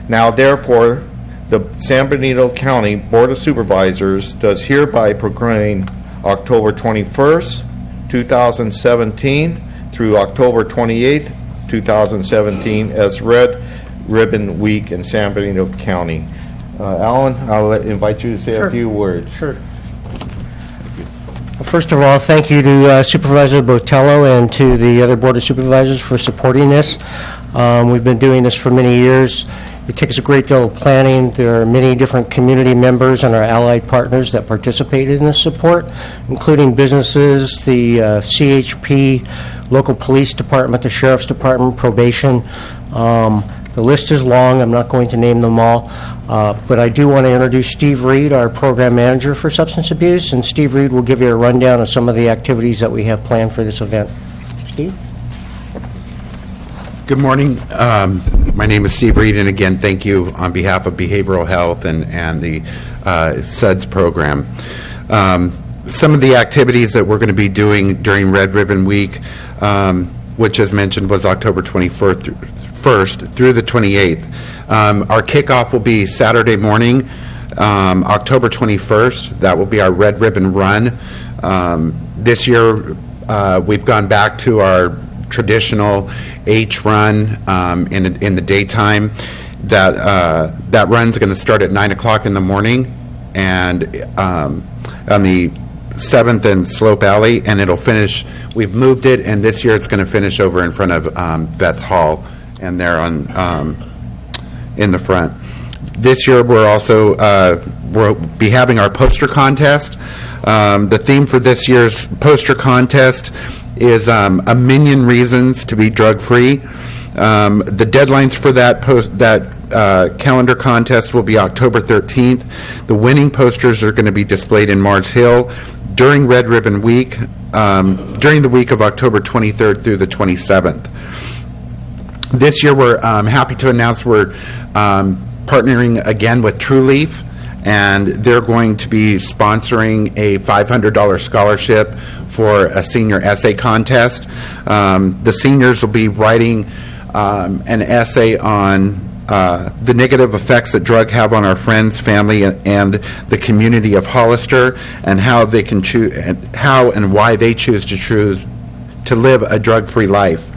Now, therefore, the San Bernardino County Board of Supervisors does hereby proclaim October 21st, 2017 through October 28th, 2017 as Red Ribbon Week in San Bernardino County. Alan, I'll invite you to say a few words. Sure. First of all, thank you to Supervisor Botello and to the other Board of Supervisors for supporting this. We've been doing this for many years. It takes a great deal of planning. There are many different community members and our allied partners that participated in this support, including businesses, the CHP, local police department, the sheriff's department, probation. The list is long. I'm not going to name them all. But I do want to introduce Steve Reed, our program manager for substance abuse, and Steve Reed will give you a rundown of some of the activities that we have planned for this event. Steve? Good morning. My name is Steve Reed, and again, thank you on behalf of Behavioral Health and the SUDS program. Some of the activities that we're going to be doing during Red Ribbon Week, which as mentioned was October 21st through the 28th. Our kickoff will be Saturday morning, October 21st. That will be our Red Ribbon Run. This year, we've gone back to our traditional H run in the daytime. That run's going to start at 9 o'clock in the morning, and on the 7th and Slope Alley, and it'll finish. We've moved it, and this year it's going to finish over in front of Vets Hall, and there on in the front. This year we're also we'll be having our poster contest. The theme for this year's poster contest is a million reasons to be drug-free. The deadlines for that calendar contest will be October 13th. The winning posters are going to be displayed in Mars Hill during Red Ribbon Week, during the week of October 23rd through the 27th. This year we're happy to announce we're partnering again with True Leaf, and they're going to be sponsoring a $500 scholarship for a senior essay contest. The seniors will be writing an essay on the negative effects that drugs have on our friends, family, and the community of Hollister, and how they can choose, how and why they choose to live a drug-free life.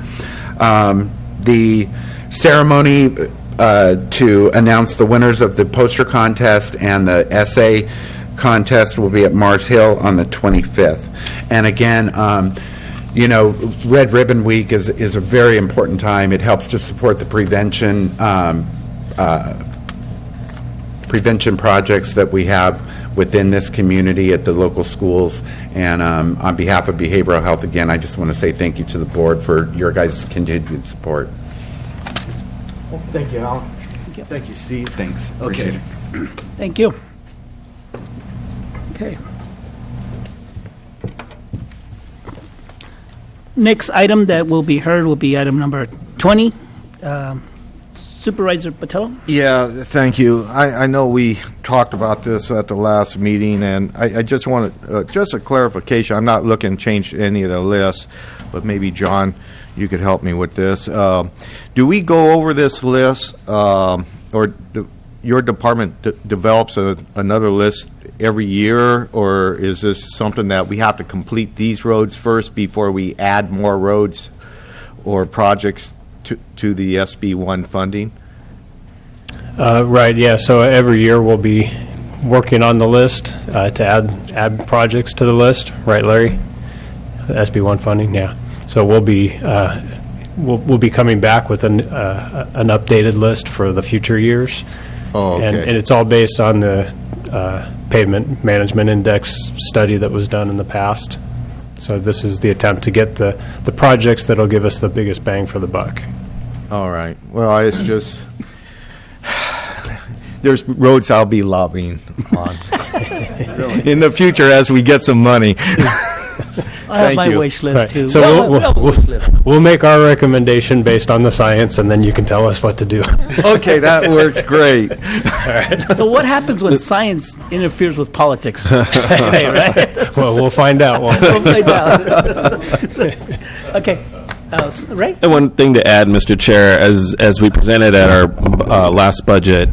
The ceremony to announce the winners of the poster contest and the essay contest will be at Mars Hill on the 25th. And again, Red Ribbon Week is a very important time. It helps to support the prevention projects that we have within this community at the local schools. And on behalf of Behavioral Health, again, I just want to say thank you to the board for your guys' continued support. Well, thank you, Al. Thank you, Steve. Thanks. Okay. Thank you. Okay. Next item that will be heard will be item number 20. Supervisor Patello? Yeah, thank you. I know we talked about this at the last meeting, and I just wanted just a clarification. I'm not looking to change any of the lists, but maybe, John, you could help me with this. Do we go over this list, or your department develops another list every year, or is this something that we have to complete these roads first before we add more roads or projects to the SB1 funding? Right, yeah. So every year we'll be working on the list to add projects to the list, right, Larry? The SB1 funding, yeah. So we'll be coming back with an updated list for the future years. Oh, okay. And it's all based on the pavement management index study that was done in the past. So this is the attempt to get the projects that'll give us the biggest bang for the buck. All right. Well, it's just there's roads I'll be lobbying on in the future as we get some money. I have my wish list, Right. too. So wish list. we'll make our recommendation based on the science, and then you can tell us what to do. Okay, that works great. All right. So what happens when science interferes with politics? Okay, right? Well, we'll find out. We'll find out. Okay. Right? And one thing to add, Mr. Chair, as we presented at our last budget,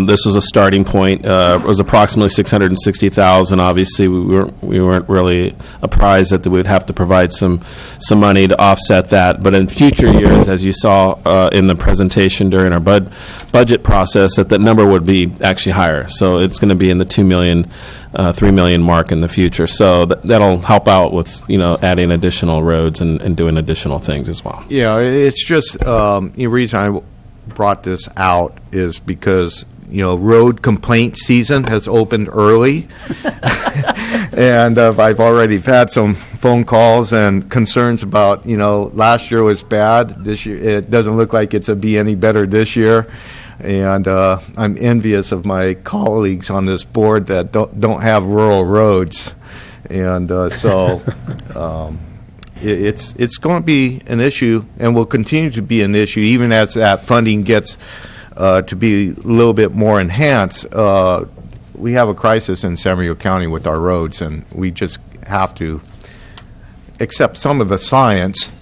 this was a starting point. It was approximately $660,000. Obviously, we weren't really apprised that we would have to provide some money to offset that. But in future years, as you saw in the presentation during our budget process, that number would be actually higher. So it's going to be in the $2 million, $3 million mark in the future. So that'll help out with adding additional roads and doing additional things as well. Yeah, it's just the reason I brought this out is because road complaint season has opened early, and I've already had some phone calls and concerns about last year was bad. This year it doesn't look like it's be any better this year. And I'm envious of my colleagues on this board that don't have rural roads, and so it's going to be an issue and will continue to be an issue even as that funding gets to be a little bit more enhanced. We have a crisis in San Bernardino County with our roads, and we just have to accept some of the science.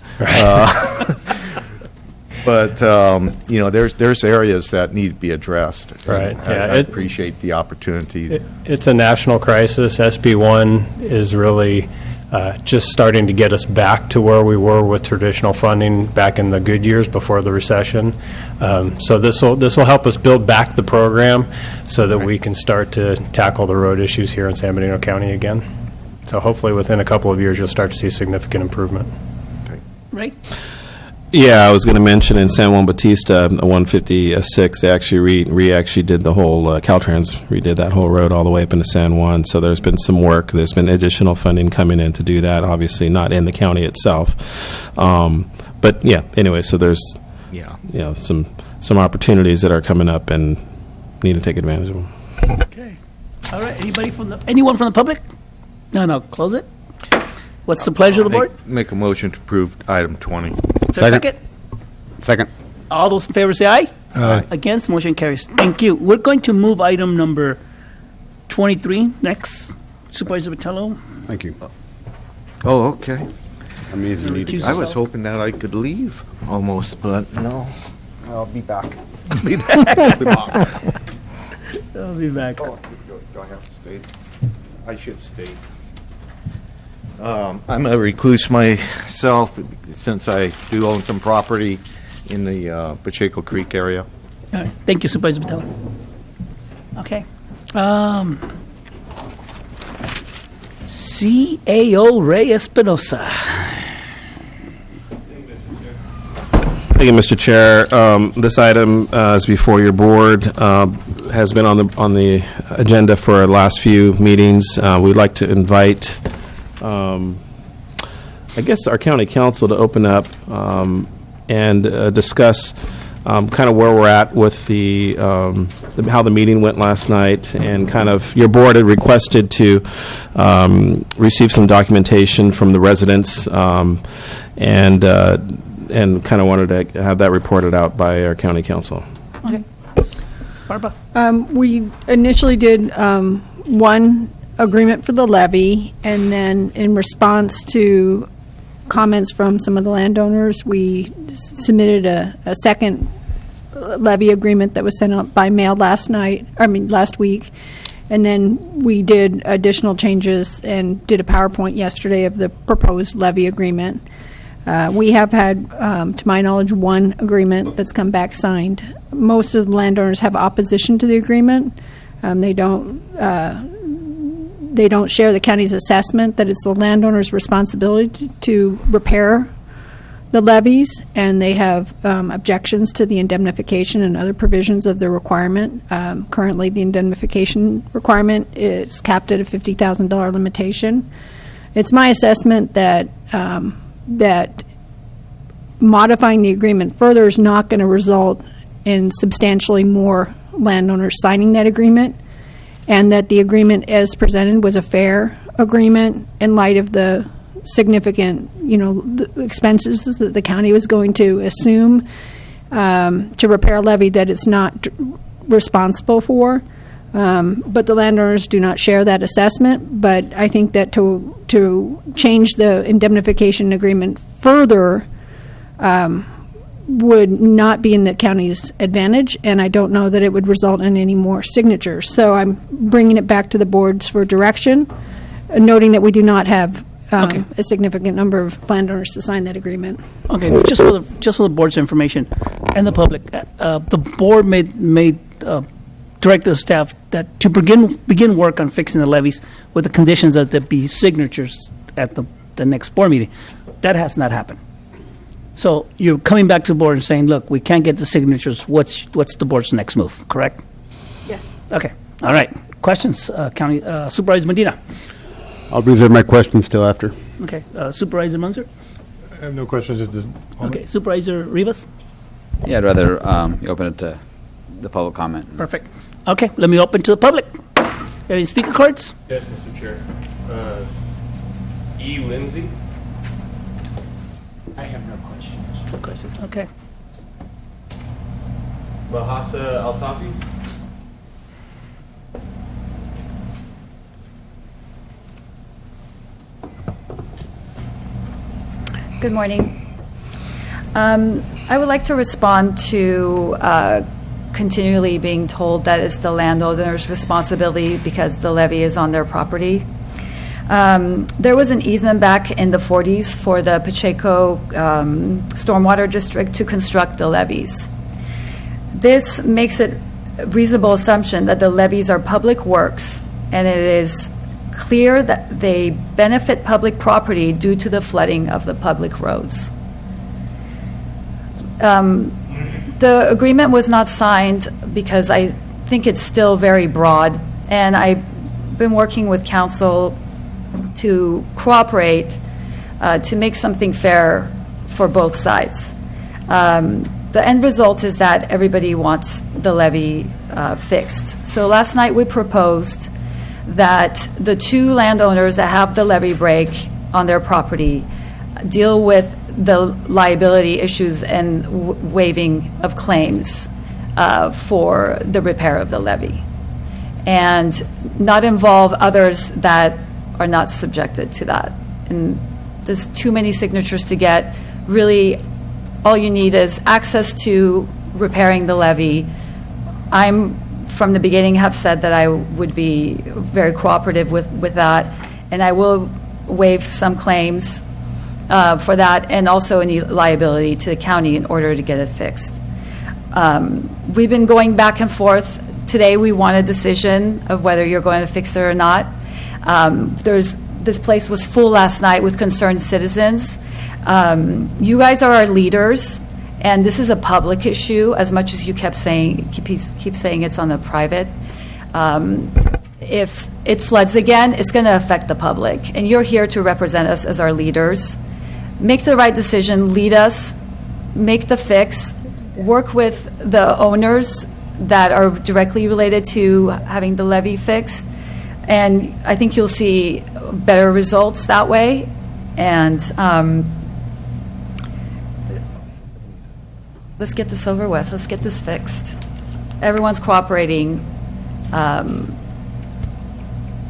But there's areas that need to be addressed. Right. I appreciate the opportunity. It's a national crisis. SB1 is really just starting to get us back to where we were with traditional funding back in the good years before the recession. So this will help us build back the program so that we can start to tackle the road issues here in San Bernardino County again. So hopefully within a couple of years you'll start to see significant improvement. Right? Yeah, I was going to mention in San Juan Bautista, 156, they actually actually did the whole, Caltrans redid that whole road all the way up into San Juan. So there's been some work. There's been additional funding coming in to do that, obviously not in the county itself. But yeah, anyway, so there's some opportunities that are coming up and need to take advantage of them. Okay. All right. Anyone from the public? No, close it. What's the pleasure of the board? Make a motion to approve item 20. Is there a second? Second. All those in favor say aye. Aye. Against, motion carries. Thank you. We're going to move item number 23 next. Supervisor Botello. Thank you. Oh, okay. That means you need to. I was hoping that I could leave almost, but no. I'll be back. Be back. I'll be back. Oh, do I have to stay? I should stay. I'm a recluse myself since I do own some property in the Pacheco Creek area. All right. Thank you, Supervisor Patel. Okay. CAO Ray Espinosa. Thank you, Mr. Chair. This item is before your board. Has been on the agenda for the last few meetings. We'd like to invite I guess our county council to open up and discuss kind of where we're at with how the meeting went last night, and kind of your board had requested to receive some documentation from the residents, and kind of wanted to have that reported out by our county council. Okay. Barbara? We initially did one agreement for the levy, and then in response to comments from some of the landowners, we submitted a second levy agreement that was sent out by mail last week. And then we did additional changes and did a PowerPoint yesterday of the proposed levy agreement. We have had, to my knowledge, one agreement that's come back signed. Most of the landowners have opposition to the agreement. They don't share the county's assessment that it's the landowner's responsibility to repair the levees, and they have objections to the indemnification and other provisions of the requirement. Currently, the indemnification requirement is capped at a $50,000 limitation. It's my assessment that that modifying the agreement further is not going to result in substantially more landowners signing that agreement, and that the agreement as presented was a fair agreement in light of the significant, the expenses that the county was going to assume to repair a levee that it's not responsible for. But the landowners do not share that assessment. But I think that to change the indemnification agreement further would not be in the county's advantage, and I don't know that it would result in any more signatures. So I'm bringing it back to the boards for direction, noting that we do not have a significant number of landowners to sign that agreement. Okay, just for the board's information and the public, the board made direct the staff that to begin work on fixing the levees with the conditions that there be signatures at the next board meeting. That has not happened. So you're coming back to the board and saying, look, we can't get the signatures. What's the board's next move, correct? Yes. Okay. All right. Questions, County Supervisor Medina? I'll reserve my questions till after. Okay. Supervisor Munzer? I have no questions at this moment. Okay. Supervisor Rivas? Yeah, I'd rather you open it to the public comment. Perfect. Okay. Let me open to the public. Any speaker cards? Yes, Mr. Chair. E. Lindsay. I have no questions. No questions. Okay. Bahasa Altafi. Good morning. I would like to respond to continually being told that it's the landowner's responsibility because the levee is on their property. There was an easement back in the 40s for the Pacheco Stormwater District to construct the levees. This makes it a reasonable assumption that the levees are public works, and it is clear that they benefit public property due to the flooding of the public roads. The agreement was not signed because I think it's still very broad, and I've been working with council to cooperate to make something fair for both sides. The end result is that everybody wants the levee fixed. So last night we proposed that the two landowners that have the levee break on their property deal with the liability issues and waiving of claims for the repair of the levee, and not involve others that are not subjected to that. And there's too many signatures to get. Really, all you need is access to repairing the levee. I'm, from the beginning, have said that I would be very cooperative with that, and I will waive some claims for that, and also any liability to the county in order to get it fixed. We've been going back and forth. Today we want a decision of whether you're going to fix it or not. This place was full last night with concerned citizens. You guys are our leaders, and this is a public issue as much as you keep saying it's on the private. If it floods again, it's going to affect the public, and you're here to represent us as our leaders. Make the right decision, lead us, make the fix, work with the owners that are directly related to having the levee fixed, and I think you'll see better results that way. And let's get this over with. Let's get this fixed. Everyone's cooperating. I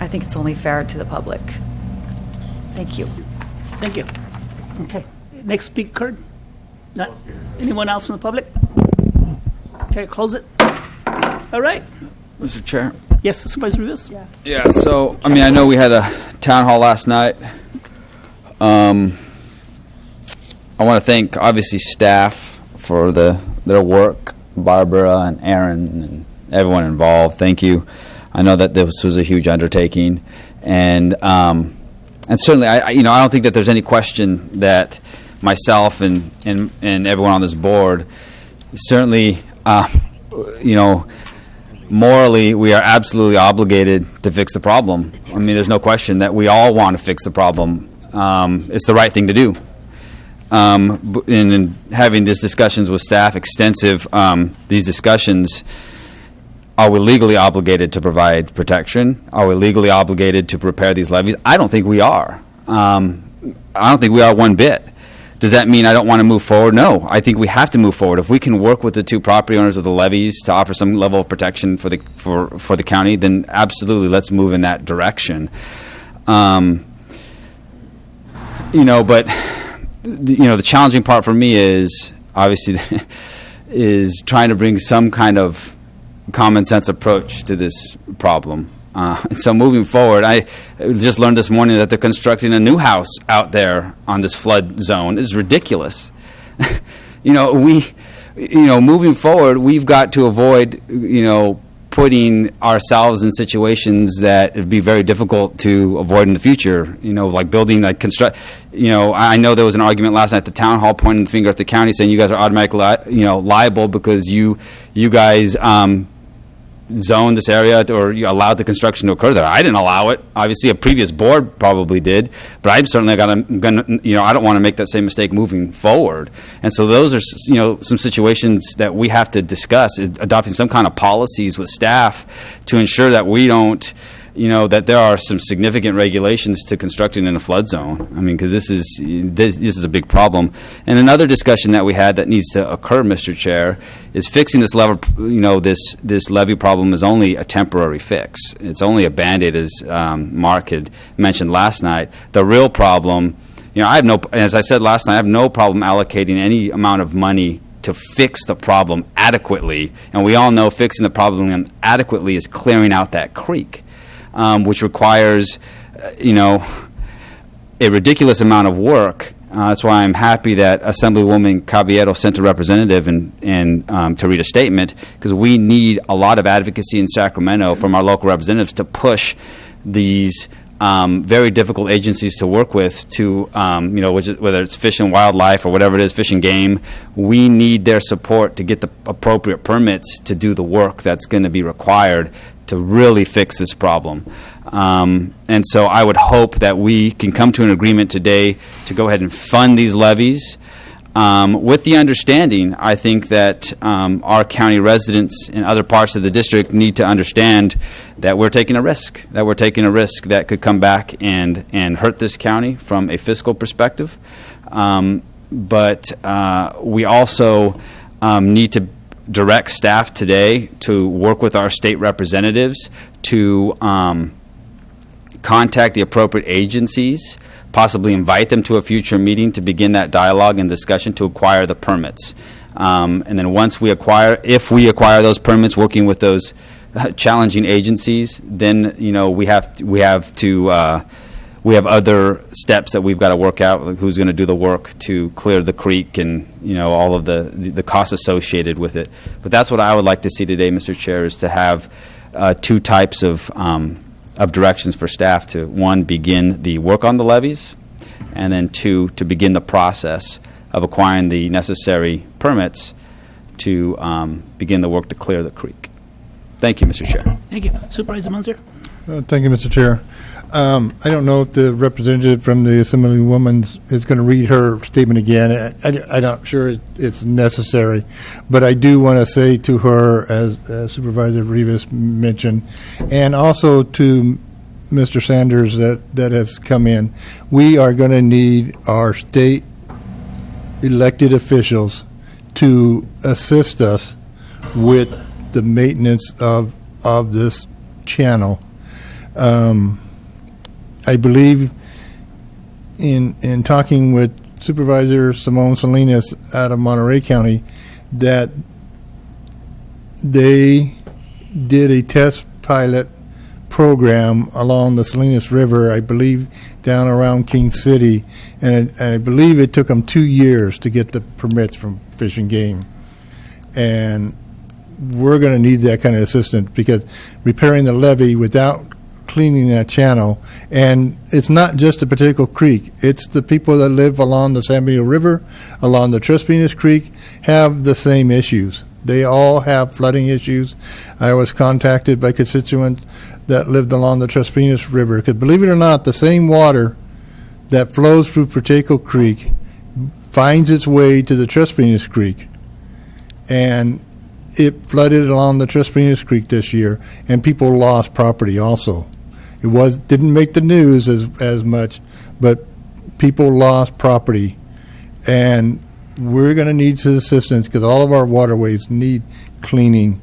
think it's only fair to the public. Thank you. Thank you. Okay. Next speaker. Not anyone else from the public? Okay, close it. All right. Mr. Chair. Yes, Supervisor Rivas? Yeah, so, I know we had a town hall last night. I want to thank, obviously, staff for their work, Barbara and Aaron and everyone involved. Thank you. I know that this was a huge undertaking. And certainly, I don't think that there's any question that myself and everyone on this board, certainly, morally, we are absolutely obligated to fix the problem. There's no question that we all want to fix the problem. It's the right thing to do. In having these discussions with staff, extensive, these discussions, are we legally obligated to provide protection? Are we legally obligated to repair these levees? I don't think we are. I don't think we are one bit. Does that mean I don't want to move forward? No, I think we have to move forward. If we can work with the two property owners of the levees to offer some level of protection for the county, then absolutely let's move in that direction. But the challenging part for me is obviously is trying to bring some kind of common sense approach to this problem. And so moving forward, I just learned this morning that they're constructing a new house out there on this flood zone. It's ridiculous. Moving forward, we've got to avoid, putting ourselves in situations that would be very difficult to avoid in the future. Like building, I know there was an argument last night at the town hall pointing the finger at the county saying you guys are automatically, liable because you guys, zoned this area or you allowed the construction to occur there. I didn't allow it. Obviously, a previous board probably did, but I'm certainly gonna, I don't want to make that same mistake moving forward. And so those are, some situations that we have to discuss, adopting some kind of policies with staff to ensure that we don't, that there are some significant regulations to constructing in a flood zone. I mean, because this is a big problem. And another discussion that we had that needs to occur, Mr. Chair, is fixing this levy. This levy problem is only a temporary fix. It's only a Band-Aid, as Mark had mentioned last night. The real problem, as I said last night, I have no problem allocating any amount of money to fix the problem adequately. And we all know fixing the problem adequately is clearing out that creek, which requires, a ridiculous amount of work. That's why I'm happy that Assemblywoman Caballero sent a representative to read a statement, because we need a lot of advocacy in Sacramento from our local representatives to push these very difficult agencies to work with to, whether it's Fish and Wildlife or whatever it is, Fish and Game. We need their support to get the appropriate permits to do the work that's going to be required to really fix this problem. And so I would hope that we can come to an agreement today to go ahead and fund these levies. With the understanding, I think that our county residents in other parts of the district need to understand that we're taking a risk, that could come back and hurt this county from a fiscal perspective. But we also need to direct staff today to work with our state representatives to contact the appropriate agencies, possibly invite them to a future meeting to begin that dialogue and discussion to acquire the permits. And then if we acquire those permits, working with those challenging agencies, then we have other steps that we've got to work out, like who's going to do the work to clear the creek and all of the costs associated with it. But that's what I would like to see today, Mr. Chair, is to have two types of directions for staff to, one, begin the work on the levies, and then two, to begin the process of acquiring the necessary permits to begin the work to clear the creek. Thank you, Mr. Chair. Thank you. Supervisor Munzer? Thank you, Mr. Chair. I don't know if the representative from the Assemblywoman is going to read her statement again. I'm not sure it's necessary, but I do want to say to her, as Supervisor Rivas mentioned, and also to Mr. Sanders that has come in, we are going to need our state elected officials to assist us with the maintenance of this channel. I believe in talking with Supervisor Simone Salinas out of Monterey County that they did a test pilot program along the Salinas River, I believe down around King City, and I believe it took them 2 years to get the permits from Fish and Game. And we're going to need that kind of assistance, because repairing the levee without cleaning that channel, and it's not just a particular creek, it's the people that live along the San Benito River, along the Tres Pinas Creek, have the same issues. They all have flooding issues. I was contacted by constituents that lived along the Tres Pinas River, because believe it or not, the same water that flows through Pacheco Creek finds its way to the Tres Pinas Creek, and it flooded along the Tres Pinas Creek this year, and people lost property also. It didn't make the news as much, but people lost property, and we're going to need some assistance, because all of our waterways need cleaning,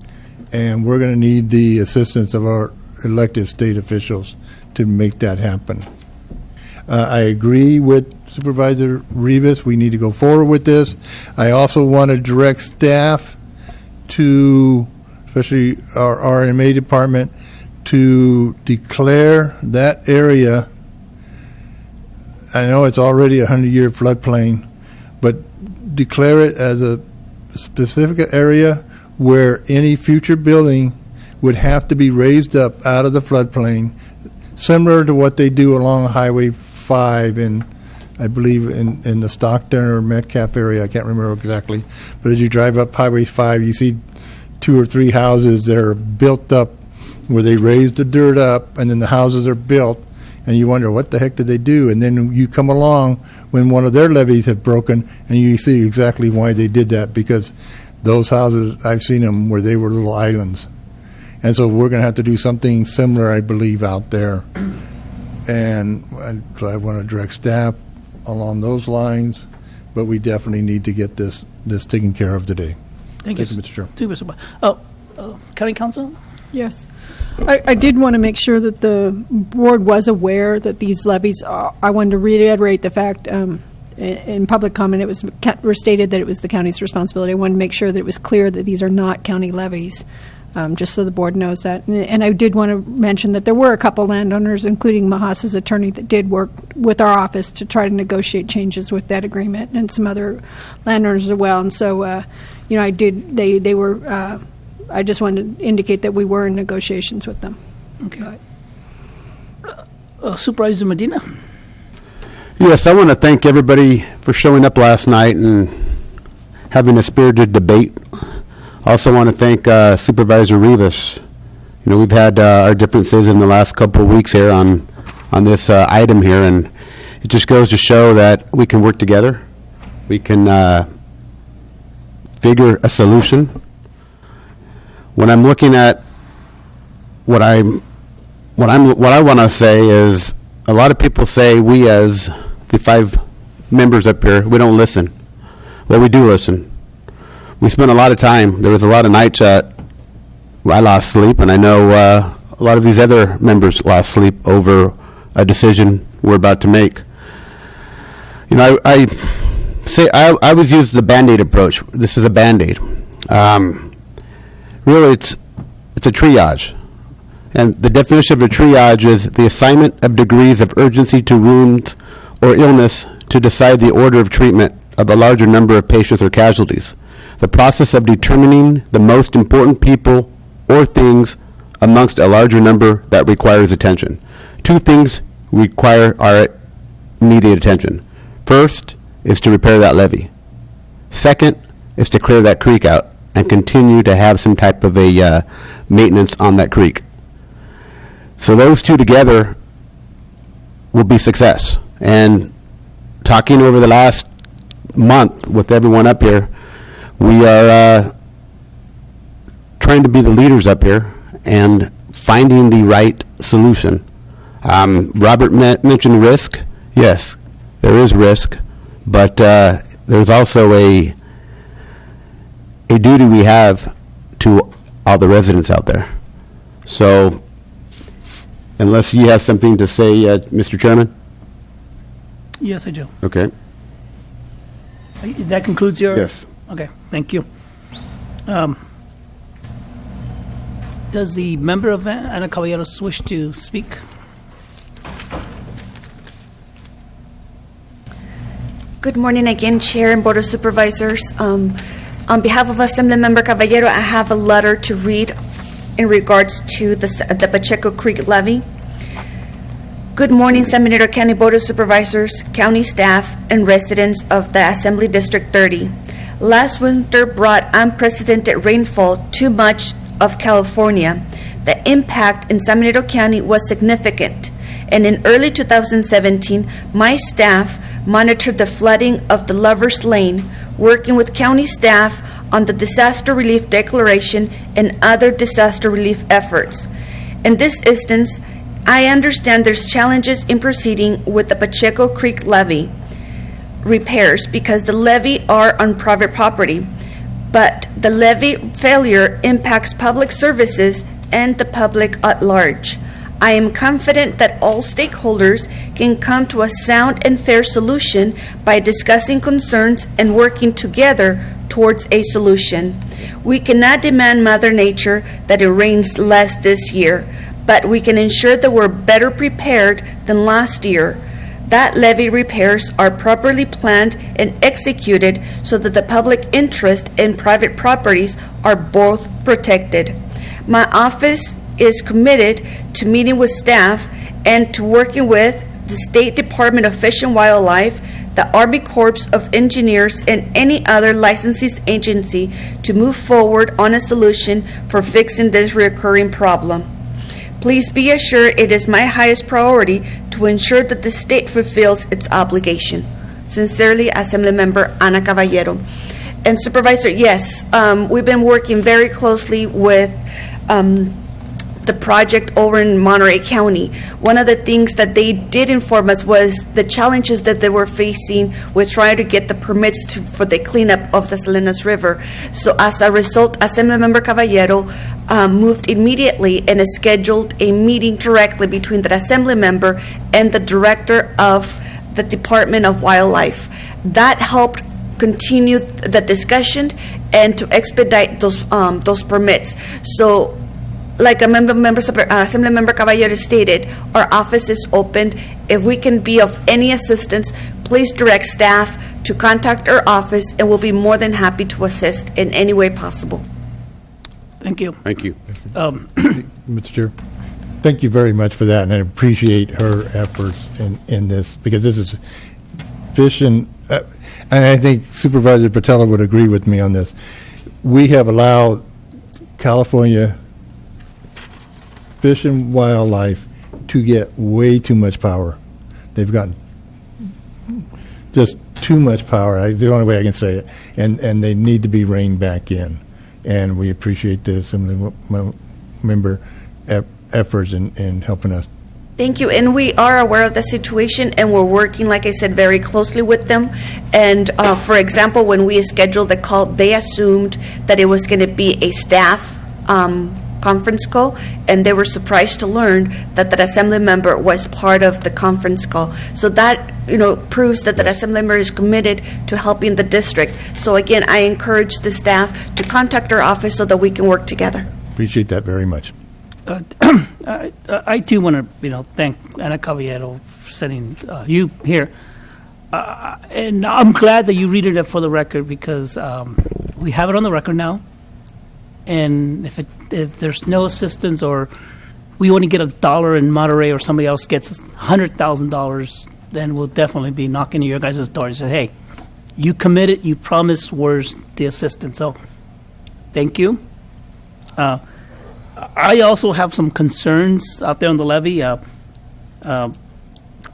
and we're going to need the assistance of our elected state officials to make that happen. I agree with Supervisor Rivas. We need to go forward with this. I also want to direct staff to, especially our RMA department, to declare that area, I know it's already a 100-year floodplain, but declare it as a specific area where any future building would have to be raised up out of the floodplain, similar to what they do along Highway 5 in, I believe, in the Stockton or Metcalf area. I can't remember exactly. But as you drive up Highway 5, you see 2 or 3 houses that are built up where they raise the dirt up, and then the houses are built, and you wonder, what the heck did they do? And then you come along when one of their levees had broken, and you see exactly why they did that, because those houses, I've seen them where they were little islands. And so we're going to have to do something similar, I believe, out there. And so I want to direct staff along those lines, but we definitely need to get this taken care of today. Thank you, Mr. Chair. Thank you, Mr. County Council? Yes. I did want to make sure that the board was aware that these levies are, I wanted to reiterate the fact, in public comment, it was stated that it was the county's responsibility. I wanted to make sure that it was clear that these are not county levies, just so the board knows that. And I did want to mention that there were a couple landowners, including Mahasa's attorney, that did work with our office to try to negotiate changes with that agreement, and some other landowners as well. And so, they were... I just wanted to indicate that we were in negotiations with them. Okay. Supervisor Medina? Yes, I want to thank everybody for showing up last night and having a spirited debate. Also want to thank Supervisor Rivas. We've had our differences in the last couple of weeks here on this item here, and it just goes to show that we can work together. We can figure a solution. When I'm looking at what I want to say is, a lot of people say we as the 5 members up here, we don't listen. Well, we do listen. We spent a lot of time. There was a lot of nights that I lost sleep, and I know a lot of these other members lost sleep over a decision we're about to make. I always use the Band-Aid approach. This is a Band-Aid. Really, it's a triage. And the definition of a triage is the assignment of degrees of urgency to wounds or illness to decide the order of treatment of a larger number of patients or casualties. The process of determining the most important people or things amongst a larger number that requires attention. 2 things require our immediate attention. First is to repair that levee. Second is to clear that creek out and continue to have some type of a maintenance on that creek. So those 2 together will be success. And talking over the last month with everyone up here, we are trying to be the leaders up here and finding the right solution. Robert mentioned risk. Yes, there is risk, but there's also a duty we have to all the residents out there. So, unless you have something to say, Mr. Chairman? Yes, I do. Okay. That concludes your... Yes. Okay, thank you. Does the member of Ana Caballeros wish to speak? Good morning again, Chair and Board of Supervisors. On behalf of Assemblymember Caballero, I have a letter to read in regards to the Pacheco Creek levee. Good morning, San Benito County Board of Supervisors, county staff, and residents of the Assembly District 30. Last winter brought unprecedented rainfall to much of California. The impact in San Benito County was significant, and in early 2017, my staff monitored the flooding of the Lover's Lane, working with county staff on the disaster relief declaration and other disaster relief efforts. In this instance, I understand there's challenges in proceeding with the Pacheco Creek levee repairs because the levee are on private property, but the levee failure impacts public services and the public at large. I am confident that all stakeholders can come to a sound and fair solution by discussing concerns and working together towards a solution. We cannot demand Mother Nature that it rains less this year, but we can ensure that we're better prepared than last year. That levee repairs are properly planned and executed so that the public interest and private properties are both protected. My office is committed to meeting with staff and to working with the State Department of Fish and Wildlife, the Army Corps of Engineers, and any other licensing agency to move forward on a solution for fixing this recurring problem. Please be assured it is my highest priority to ensure that the state fulfills its obligation. Sincerely, Assemblymember Ana Caballero. And Supervisor, yes, we've been working very closely with the project over in Monterey County. One of the things that they did inform us was the challenges that they were facing with trying to get the permits for the cleanup of the Salinas River. So as a result, Assemblymember Caballero moved immediately and scheduled a meeting directly between the Assembly member and the director of the Department of Wildlife. That helped continue the discussion and to expedite those permits. So, like Assembly Member Caballero stated, our office is open. If we can be of any assistance, please direct staff to contact our office, and we'll be more than happy to assist in any way possible. Thank you. Thank you. Mr. Chair, thank you very much for that, and I appreciate her efforts in this, because this is fishing, and I think Supervisor Patella would agree with me on this. We have allowed California Fish and Wildlife to get way too much power. They've gotten just too much power, the only way I can say it, and they need to be reined back in. And we appreciate the Assembly member efforts in helping us. Thank you, and we are aware of the situation, and we're working, like I said, very closely with them. And for example, when we scheduled the call, they assumed that it was going to be a staff conference call, and they were surprised to learn that that Assembly member was part of the conference call. So that, proves that the Assembly member is committed to helping the district. So again, I encourage the staff to contact our office so that we can work together. Appreciate that very much. I too want to, thank Ana Caballero for sending you here, and I'm glad that you read it for the record, because we have it on the record now. And if there's no assistance, or we only get $1 in Monterey, or somebody else gets $100,000, then we'll definitely be knocking at your guys' door and say, "Hey, you committed, you promised. Where's the assistance?" So, thank you. I also have some concerns out there on the levee.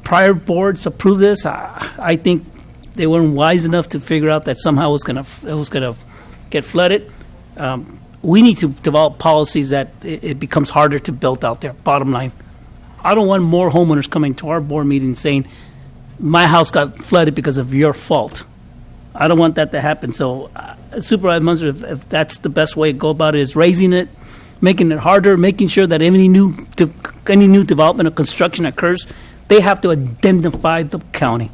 Prior boards approved this. I think they weren't wise enough to figure out that somehow it was gonna get flooded. We need to develop policies that it becomes harder to build out there. Bottom line, I don't want more homeowners coming to our board meeting saying, "My house got flooded because of your fault." I don't want that to happen. So, Supervisor Munzer, if that's the best way to go about it, is raising it, making it harder, making sure that any new development or construction occurs, they have to identify the county.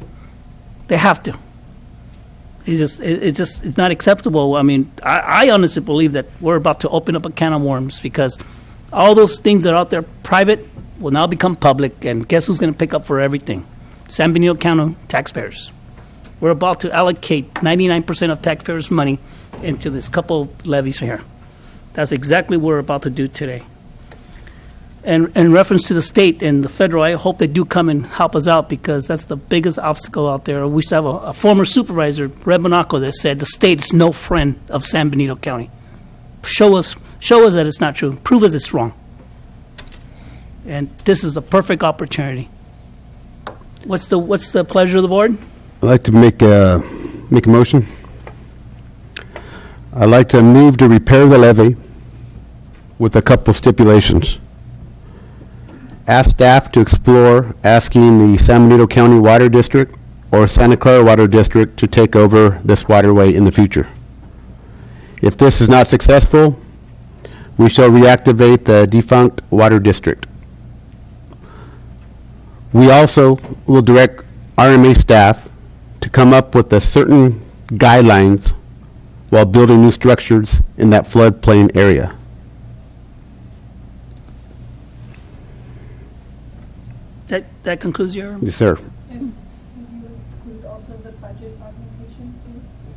They have to. It's not acceptable. I mean, I honestly believe that we're about to open up a can of worms, because all those things that are out there private will now become public, and guess who's going to pick up for everything? San Benito County taxpayers. We're about to allocate 99% of taxpayers' money into this couple of levies here. That's exactly what we're about to do today. And in reference to the state and the federal, I hope they do come and help us out, because that's the biggest obstacle out there. We used to have a former supervisor, Red Monaco, that said the state is no friend of San Benito County. Show us that it's not true. Prove us it's wrong. And this is a perfect opportunity. What's the pleasure of the board? I'd like to make a motion. I'd like to move to repair the levee with a couple stipulations. Ask staff to explore asking the San Benito County Water District or Santa Clara Water District to take over this waterway in the future. If this is not successful, we shall reactivate the defunct water district. We also will direct RMA staff to come up with a certain guidelines while building new structures in that floodplain area. That concludes your... Yes, sir. And you include also the budget augmentation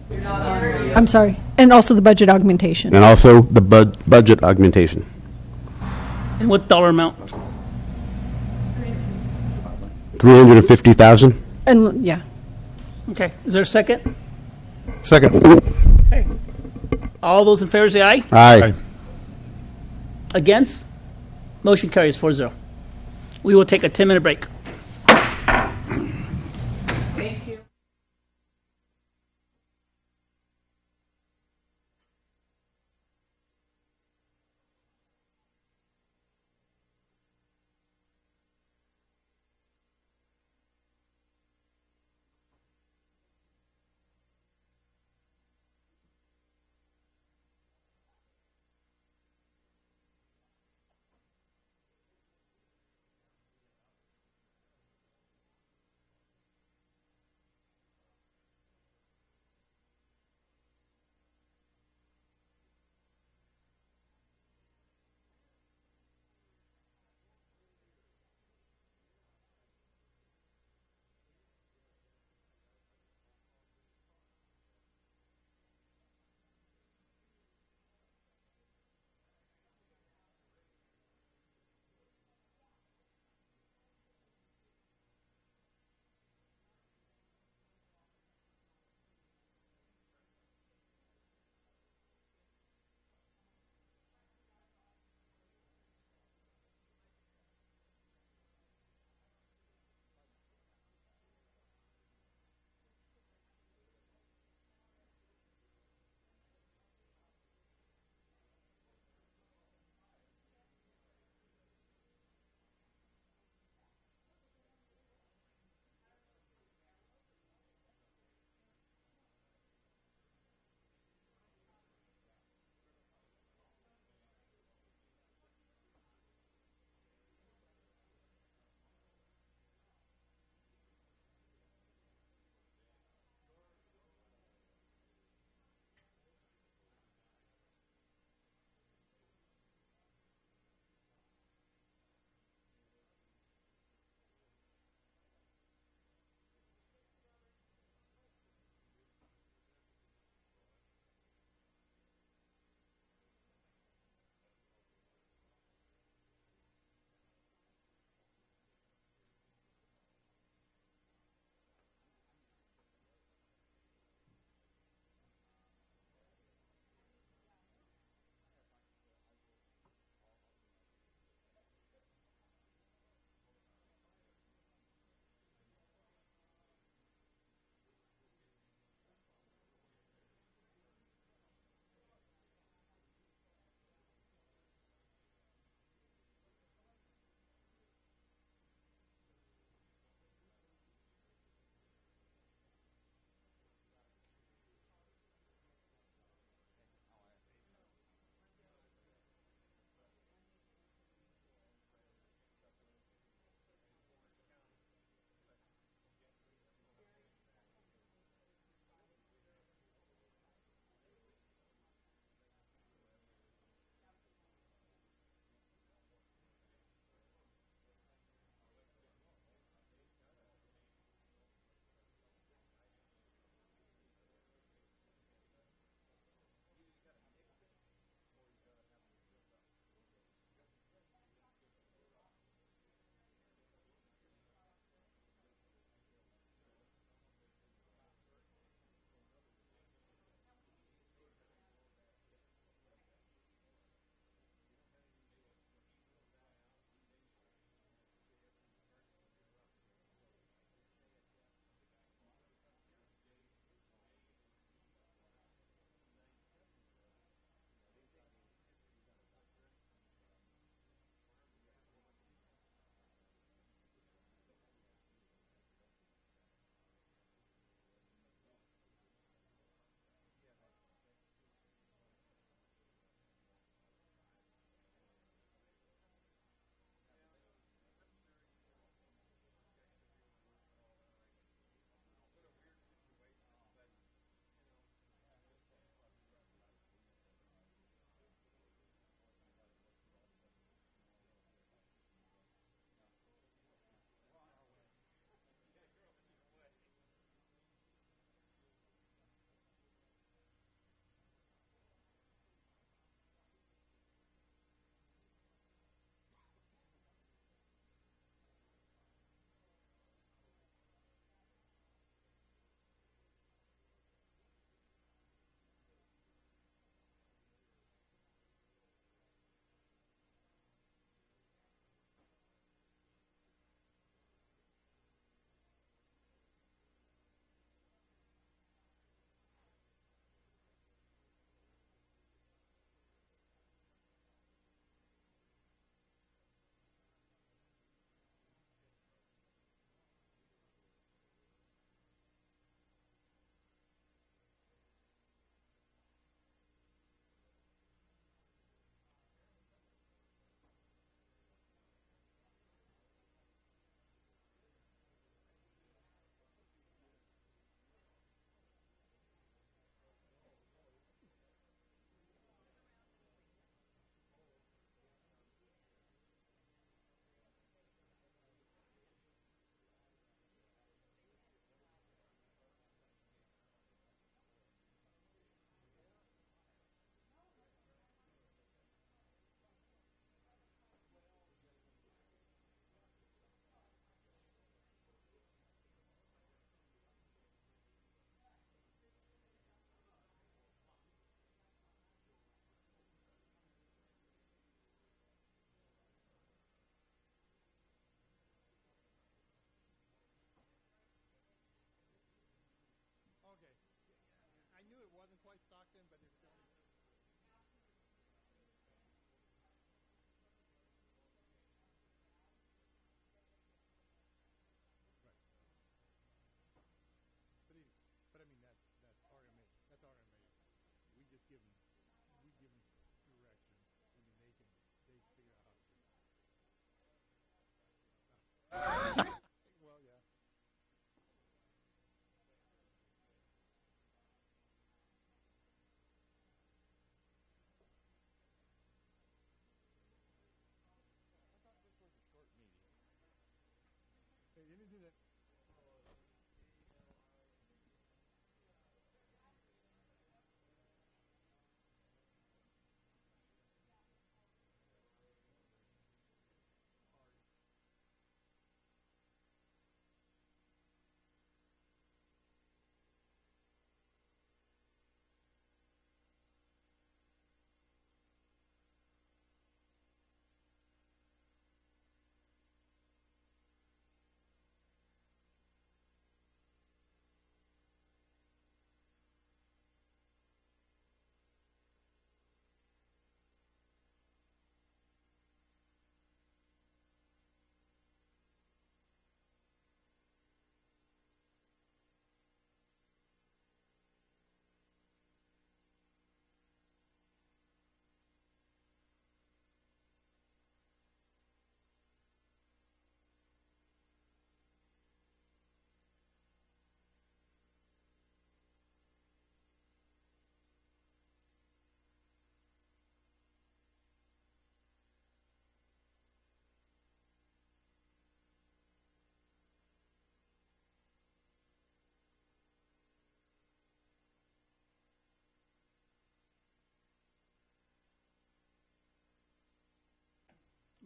too? I'm sorry. And also the budget augmentation. And also the budget augmentation. And what dollar amount? $350,000. And yeah. Okay. Is there a second? Second. Okay. All those in favor say aye. Aye. Against? Motion carries 4-0. We will take a 10-minute break.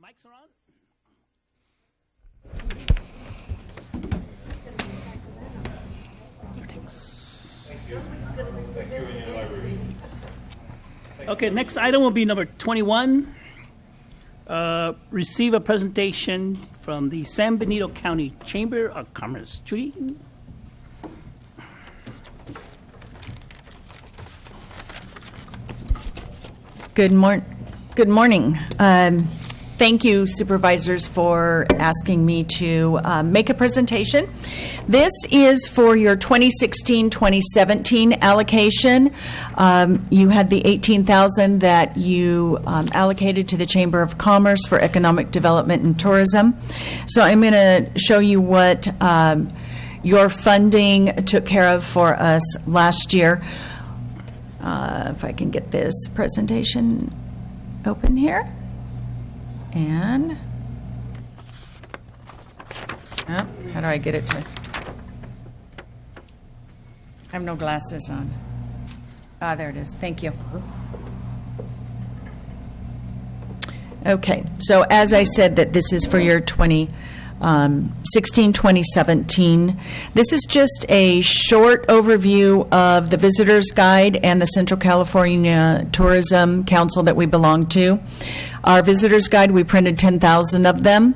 Mics are on? Okay, next item will be number 21. Receive a presentation from the San Benito County Chamber of Commerce. Judy? Good morning. Thank you, supervisors, for asking me to make a presentation. This is for your 2016-2017 allocation. You had the $18,000 that you allocated to the Chamber of Commerce for economic development and tourism. So I'm going to show you what your funding took care of for us last year. If I can get this presentation open here. And, how do I get it to? I have no glasses on. There it is. Thank you. Okay, so as I said, that this is for your 2016-2017. This is just a short overview of the Visitor's Guide and the Central California Tourism Council that we belong to. Our Visitor's Guide, we printed 10,000 of them,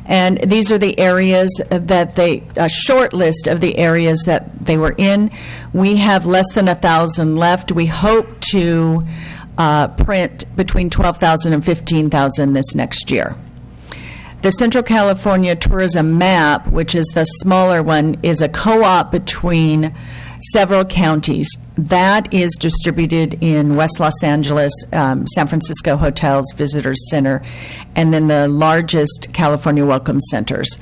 and these are the areas that a short list of the areas that they were in. We have less than 1,000 left. We hope to print between 12,000 and 15,000 this next year. The Central California Tourism Map, which is the smaller one, is a co-op between several counties. That is distributed in West Los Angeles, San Francisco Hotels Visitors Center, and then the largest California Welcome Centers,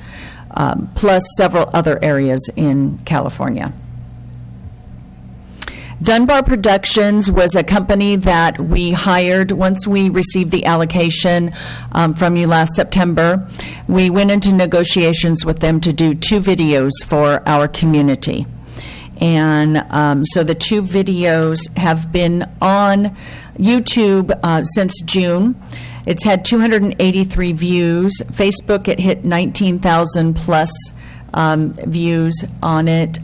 plus several other areas in California. Dunbar Productions was a company that we hired once we received the allocation from you last September. We went into negotiations with them to do 2 videos for our community. And so the 2 videos have been on YouTube since June. It's had 283 views. Facebook, it hit 19,000 plus views on it.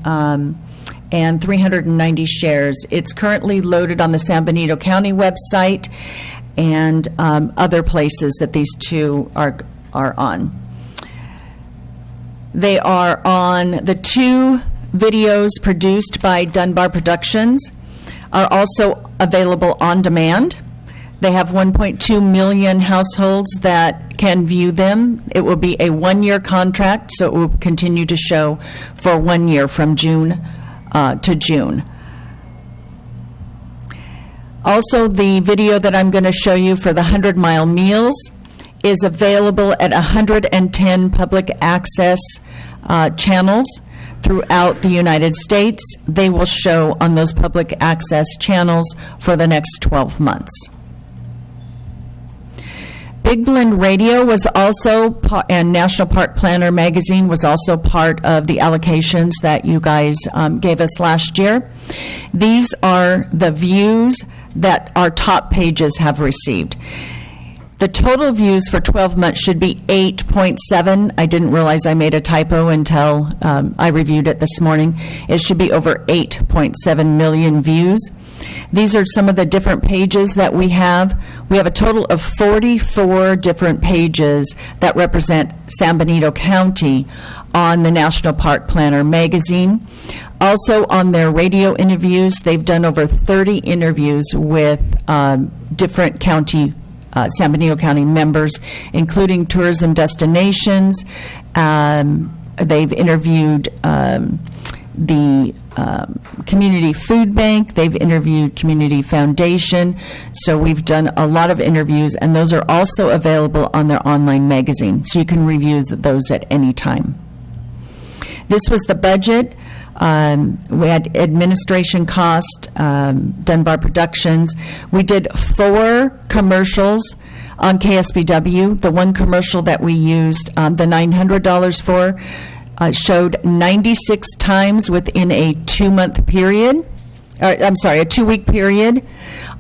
And 390 shares. It's currently loaded on the San Benito County website and other places that these 2 are on. They are on the 2 videos produced by Dunbar Productions are also available on demand. They have 1.2 million households that can view them. It will be a 1-year contract, so it will continue to show for 1 year from June to June. Also, the video that I'm going to show you for the 100-mile meals is available at 110 public access channels throughout the United States. They will show on those public access channels for the next 12 months. Big Blend Radio was also, and National Park Planner magazine was also part of the allocations that you guys gave us last year. These are the views that our top pages have received. The total views for 12 months should be 8.7. I didn't realize I made a typo until I reviewed it this morning. It should be over 8.7 million views. These are some of the different pages that we have. We have a total of 44 different pages that represent San Benito County on the National Park Planner magazine. Also on their radio interviews, they've done over 30 interviews with different county, San Benito County members, including tourism destinations. They've interviewed the Community Food Bank. They've interviewed Community Foundation. So we've done a lot of interviews, and those are also available on their online magazine. So you can review those at any time. This was the budget. We had administration cost, Dunbar Productions. We did 4 commercials on KSBW. The one commercial that we used the $900 for showed 96 times within a 2-month period. A 2-week period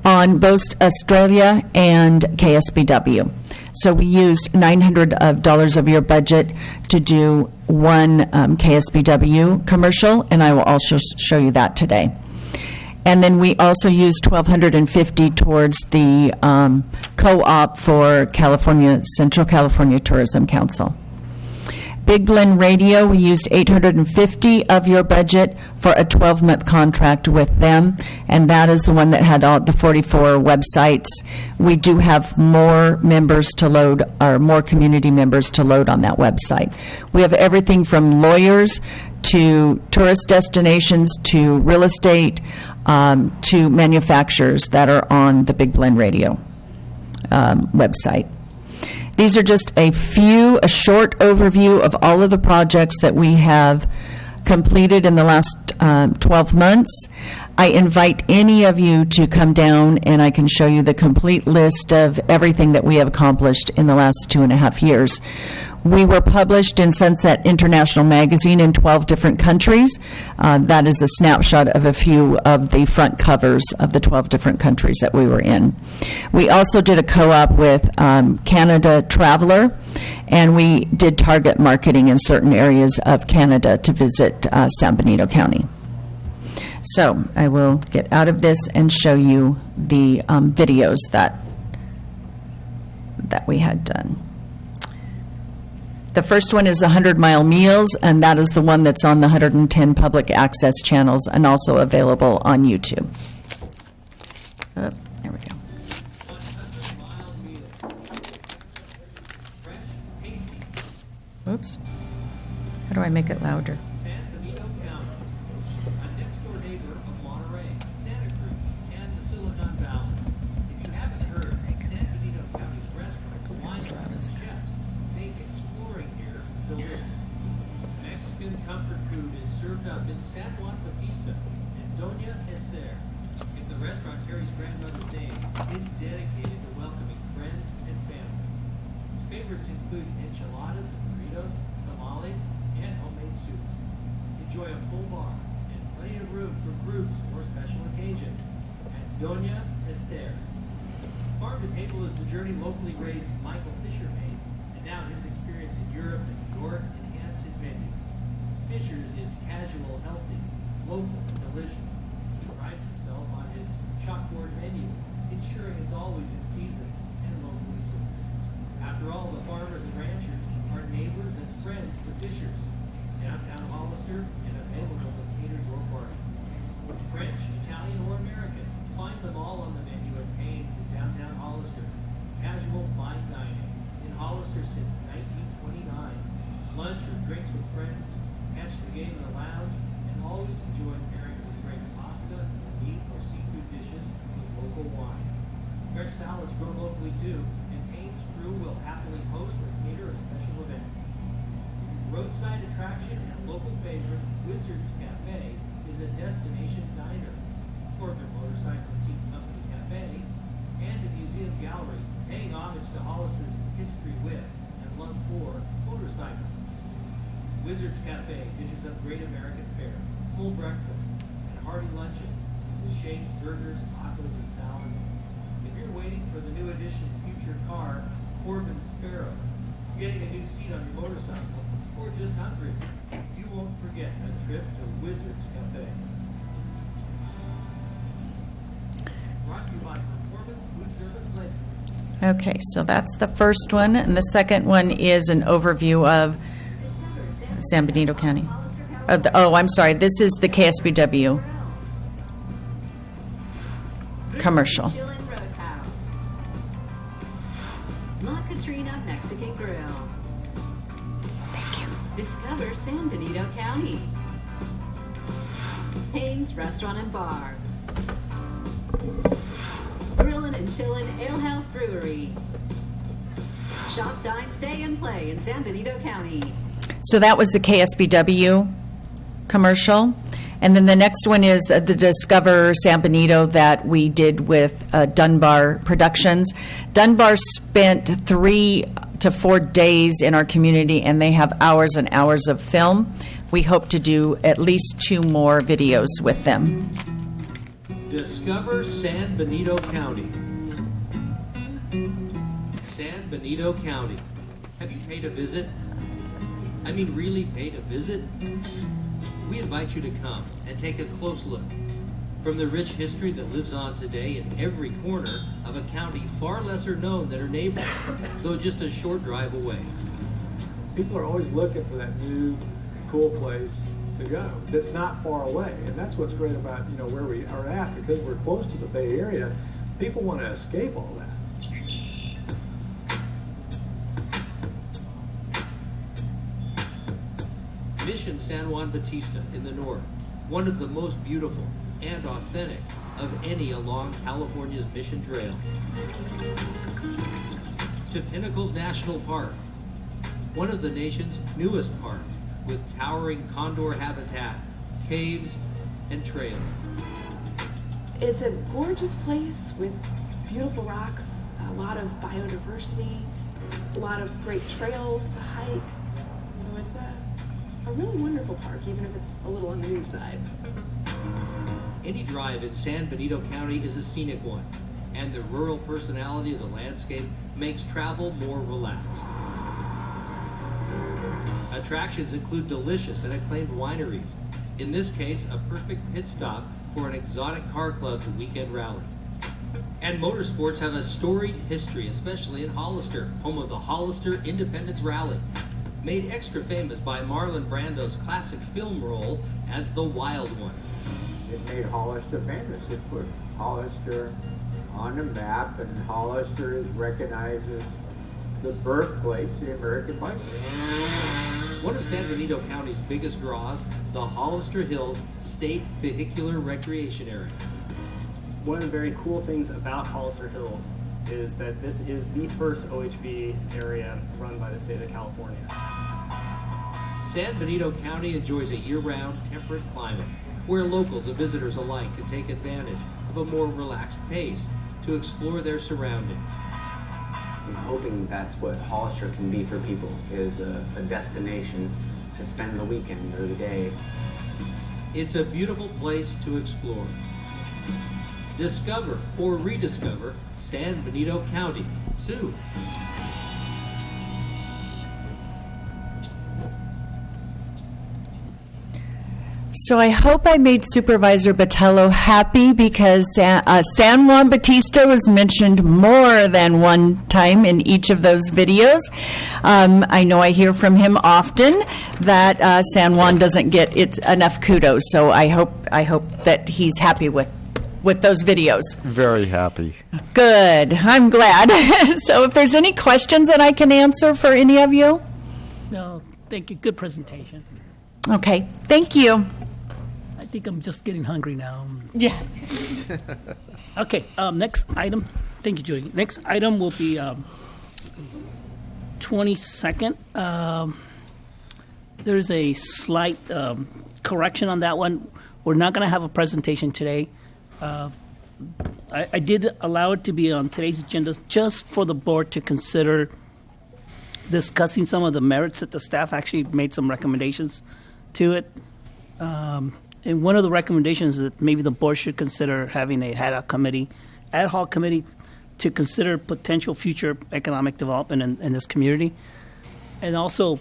on both Australia and KSBW. So we used $900 of your budget to do one KSBW commercial, and I will also show you that today. And then we also used $1,250 towards the co-op for Central California Tourism Council. Big Blend Radio, we used $850 of your budget for a 12-month contract with them, and that is the one that had all the 44 websites. We do have more members to load, or more community members to load on that website. We have everything from lawyers to tourist destinations to real estate to manufacturers that are on the Big Blend Radio website. These are just a short overview of all of the projects that we have completed in the last 12 months. I invite any of you to come down and I can show you the complete list of everything that we have accomplished in the last 2.5 years. We were published in Sunset International Magazine in 12 different countries. That is a snapshot of a few of the front covers of the 12 different countries that we were in. We also did a co-op with Canada Traveler, and we did target marketing in certain areas of Canada to visit San Benito County. So I will get out of this and show you the videos that we had done. The first one is 100-mile meals, and that is the one that's on the 110 public access channels and also available on YouTube. Oh, there we go. Oops. How do I make it louder? San Benito County, a next-door neighbor of Monterey, Santa Cruz, and the Silicon Valley. If you haven't heard, San Benito County's restaurants, wine and chefs make exploring here delicious. Mexican comfort food is served up in San Juan Bautista and Doña Esther. If the restaurant carries grandmother's name, it's dedicated to welcoming friends and family. Favorites include enchiladas and burritos, tamales, and homemade soups. Enjoy a full bar and plenty of room for groups or special occasions at Doña Esther. Farm to Table is the journey locally raised Michael Fisher made, and now his experience in Europe and New York enhanced his menu. Fisher's is casual, healthy, local, and delicious. He prides himself on his chalkboard menu, ensuring it's always in season and locally sourced. After all, the farmers and ranchers are neighbors and friends to Fisher's, downtown Hollister, and available to cater your party. French, Italian, or American, find them all on the menu at Payne's in downtown Hollister. Casual fine dining in Hollister since 1929. Lunch or drinks with friends, catch the game in the lounge, and always enjoy pairings of great pasta, meat, or seafood dishes with local wine. Fresh salads grown locally too, and Payne's crew will happily host or cater a special event. Roadside attraction and local favorite, Wizards Cafe, is a destination diner. Corbin Motorcycle Seat Company Cafe, and a museum gallery paying homage to Hollister's history with and love for motorcycles. Wizards Cafe dishes up great American fare, full breakfasts, and hearty lunches with shakes, burgers, tacos, and salads. If you're waiting for the new edition future car, Corbin Sparrow, getting a new seat on your motorcycle, or just hungry, you won't forget a trip to Wizards Cafe. Brought to you by Performance Food Service Legend. Okay, so that's the first one, and the second one is an overview of San Benito County. I'm sorry, this is the KSBW commercial. La Katrina Mexican Grill. Thank you. Discover San Benito County. Payne's Restaurant and Bar. Grillin' and Chillin' Ale House Brewery. Shop, dine, stay, and play in San Benito County. So that was the KSBW commercial. And then the next one is the Discover San Benito that we did with Dunbar Productions. Dunbar spent 3 to 4 days in our community, and they have hours and hours of film. We hope to do at least 2 more videos with them. Discover San Benito County. San Benito County. Have you paid a visit? I mean, really paid a visit? We invite you to come and take a close look. From the rich history that lives on today in every corner of a county far lesser known than her neighbors, though just a short drive away. People are always looking for that new, cool place to go that's not far away. And that's what's great about, where we are at, because we're close to the Bay Area. People want to escape all that. Mission San Juan Bautista in the north, one of the most beautiful and authentic of any along California's Mission Trail. To Pinnacles National Park, one of the nation's newest parks, with towering condor habitat, caves, and trails. It's a gorgeous place with beautiful rocks, a lot of biodiversity, a lot of great trails to hike. So it's a really wonderful park, even if it's a little on the new side. Any drive in San Benito County is a scenic one, and the rural personality of the landscape makes travel more relaxed. Attractions include delicious and acclaimed wineries. In this case, a perfect pit stop for an exotic car club's weekend rally. And motorsports have a storied history, especially in Hollister, home of the Hollister Independence Rally, made extra famous by Marlon Brando's classic film role as the Wild One. It made Hollister famous. It put Hollister on the map, and Hollister is recognized as the birthplace of the American bike. One of San Benito County's biggest draws, the Hollister Hills State Vehicular Recreation Area. One of the very cool things about Hollister Hills is that this is the first OHV area run by the state of California. San Benito County enjoys a year-round temperate climate where locals and visitors alike can take advantage of a more relaxed pace to explore their surroundings. I'm hoping that's what Hollister can be for people, is a destination to spend the weekend or the day. It's a beautiful place to explore. Discover or rediscover San Benito County soon. So I hope I made Supervisor Botello happy, because San Juan Bautista was mentioned more than one time in each of those videos. I know I hear from him often that San Juan doesn't get enough kudos, so I hope that he's happy with those videos. Very happy. Good. I'm glad. So if there's any questions that I can answer for any of you? No, thank you. Good presentation. Okay. Thank you. I think I'm just getting hungry now. Yeah. Okay, next item. Thank you, Judy. Next item will be 22nd. There's a slight correction on that one. We're not going to have a presentation today. I did allow it to be on today's agenda just for the board to consider discussing some of the merits that the staff actually made some recommendations to it. And one of the recommendations is that maybe the board should consider having a ad hoc committee to consider potential future economic development in this community. And also,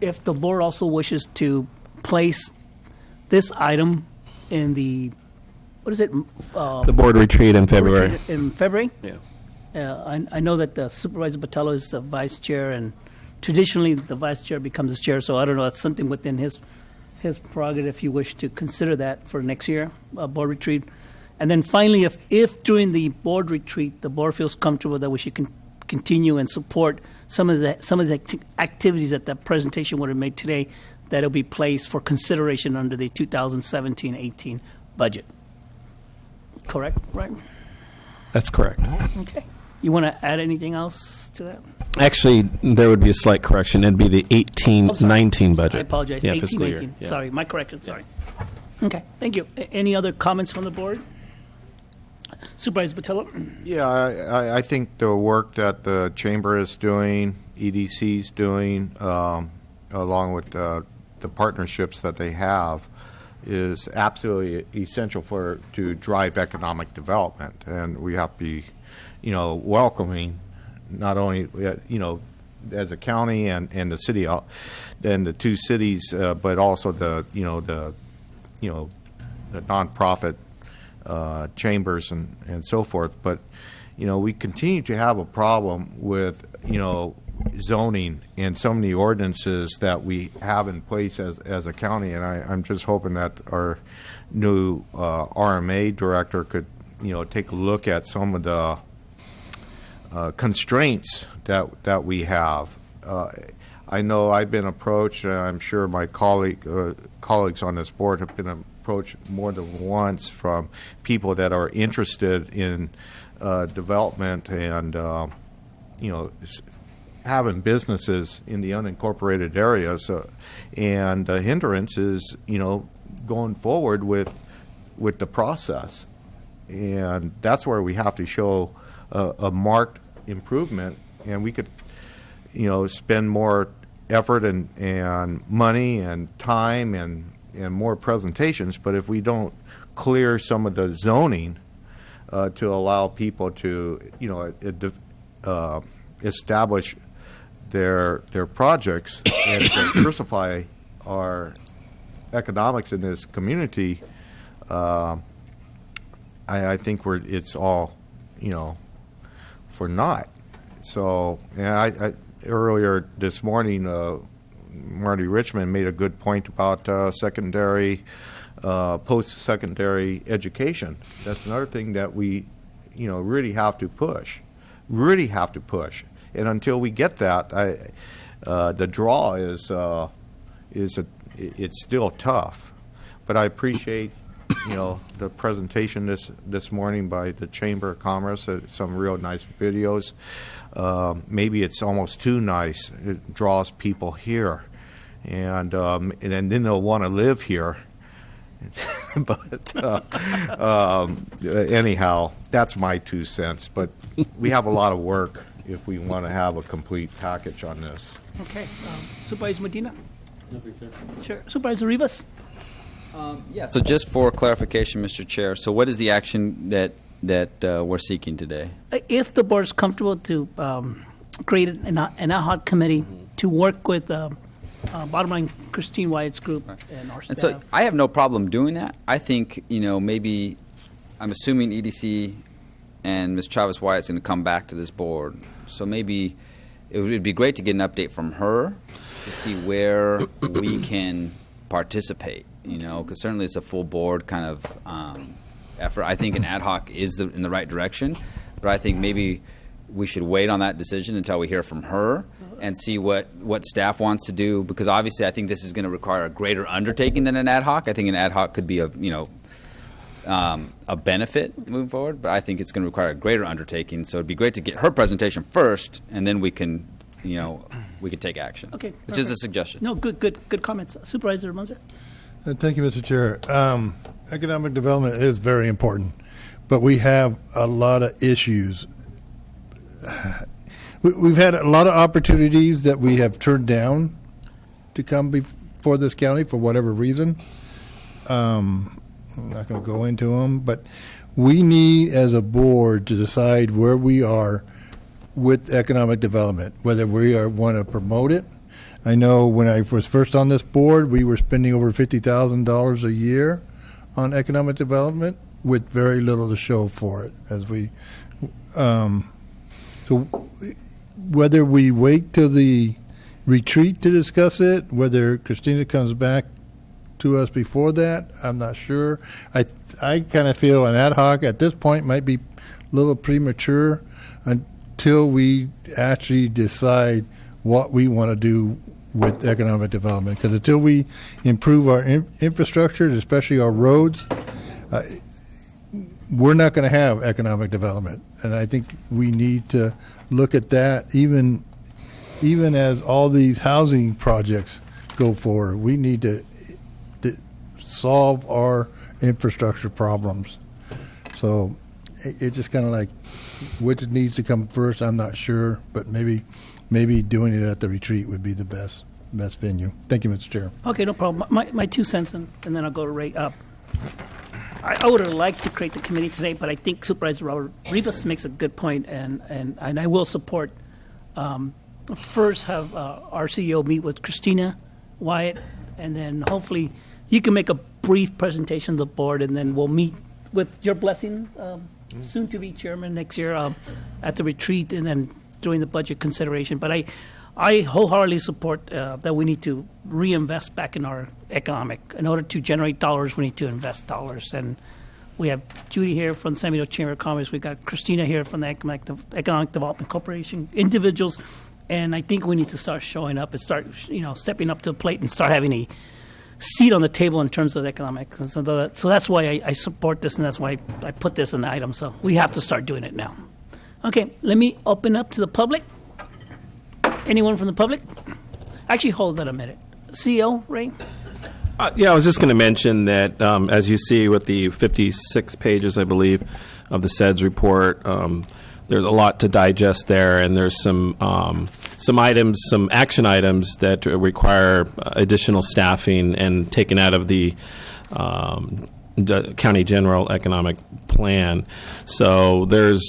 if the board also wishes to place this item in the, what is it? The board retreat in February. In February? Yeah. I know that Supervisor Botello is the vice chair, and traditionally the vice chair becomes the chair, so I don't know, that's something within his prerogative if you wish to consider that for next year, board retreat. And then finally, if during the board retreat the board feels comfortable that we should continue and support some of the activities that the presentation would have made today, that will be placed for consideration under the 2017-18 budget. Correct, right? That's correct. Okay. You want to add anything else to that? Actually, there would be a slight correction. It'd be the 18-19 budget. I apologize. Yeah, 18, fiscal 19. year. Yeah. Sorry, my correction. Sorry. Okay, thank you. Any other comments from the board? Supervisor Botello? Yeah, I think the work that the Chamber is doing, EDC's doing, along with the partnerships that they have, is absolutely essential to drive economic development. And we have to be welcoming, not only, as a county and the city, and the two cities, but also the nonprofit chambers and so forth. But, we continue to have a problem with, zoning and some of the ordinances that we have in place as a county. And I'm just hoping that our new RMA director could, take a look at some of the constraints that we have. I know I've been approached, and I'm sure my colleagues on this board have been approached more than once from people that are interested in development and, having businesses in the unincorporated areas. And the hindrance is, going forward with the process. And that's where we have to show a marked improvement, and we could, spend more effort and money and time and more presentations. But if we don't clear some of the zoning to allow people to, establish their projects and diversify our economics in this community, I think it's all, for naught. So, earlier this morning, Marty Richmond made a good point about secondary, post-secondary education. That's another thing that we, really have to push. And until we get that, the draw it's still tough. But I appreciate, the presentation this morning by the Chamber of Commerce. Some real nice videos. Maybe it's almost too nice. It draws people here, and then they'll want to live here. But anyhow, that's my 2 cents. But we have a lot of work if we want to have a complete package on this. Okay. Supervisor Medina? Sure. Supervisor Rivas? So just for clarification, Mr. Chair, so what is the action that we're seeking today? If the board is comfortable to create an ad hoc committee to work with bottom line Christine Wyatt's group and our staff. And so I have no problem doing that. I think, maybe I'm assuming EDC and Ms. Chavez Wyatt's going to come back to this board. So maybe it would be great to get an update from her to see where we can participate, because certainly it's a full board kind of effort. I think an ad hoc is in the right direction, but I think maybe we should wait on that decision until we hear from her and see what staff wants to do, because obviously I think this is going to require a greater undertaking than an ad hoc. I think an ad hoc could be a benefit moving forward, but I think it's going to require a greater undertaking. So it'd be great to get her presentation first, and then we can take action. Okay, it's just a suggestion. No, good comments, Supervisor Munzer. Thank you, Mr. Chair. Economic development is very important, but we have a lot of issues. We've had a lot of opportunities that we have turned down to come before this county for whatever reason. I'm not going to go into them, but we need, as a board, to decide where we are with economic development, whether we want to promote it. I know when I was first on this board, we were spending over $50,000 a year on economic development with very little to show for it. So whether we wait till the retreat to discuss it, whether Christina comes back to us before that, I'm not sure. I kind of feel an ad hoc at this point might be a little premature until we actually decide what we want to do with economic development. Because until we improve our infrastructure, especially our roads, we're not going to have economic development. And I think we need to look at that even as all these housing projects go forward. We need to solve our infrastructure problems. So it's just kind of like which needs to come first, I'm not sure, but maybe doing it at the retreat would be the best venue. Thank you, Mr. Chair. Okay, no problem. My 2 cents, and then I'll go right up. I would have liked to create the committee today, but I think Supervisor Robert Rivas makes a good point, and I will support. First, have our CEO meet with Christina Wyatt, and then hopefully you can make a brief presentation to the board, and then we'll meet with your blessing, soon to be chairman next year at the retreat, and then during the budget consideration. But I wholeheartedly support that we need to reinvest back in our economic. In order to generate dollars, we need to invest dollars. And we have Judy here from the San Benito Chamber of Commerce. We've got Christina here from the Economic Development Corporation, individuals. And I think we need to start showing up and start, stepping up to the plate and start having a seat on the table in terms of economic. So that's why I support this, and that's why I put this in the item. So we have to start doing it now. Okay, let me open up to the public. Anyone from the public? Actually, hold that a minute. CEO, Ray? Yeah, I was just going to mention that, as you see with the 56 pages, I believe, of the SEDS report, there's a lot to digest there, and there's some items, some action items that require additional staffing and taken out of the county general economic plan. So there's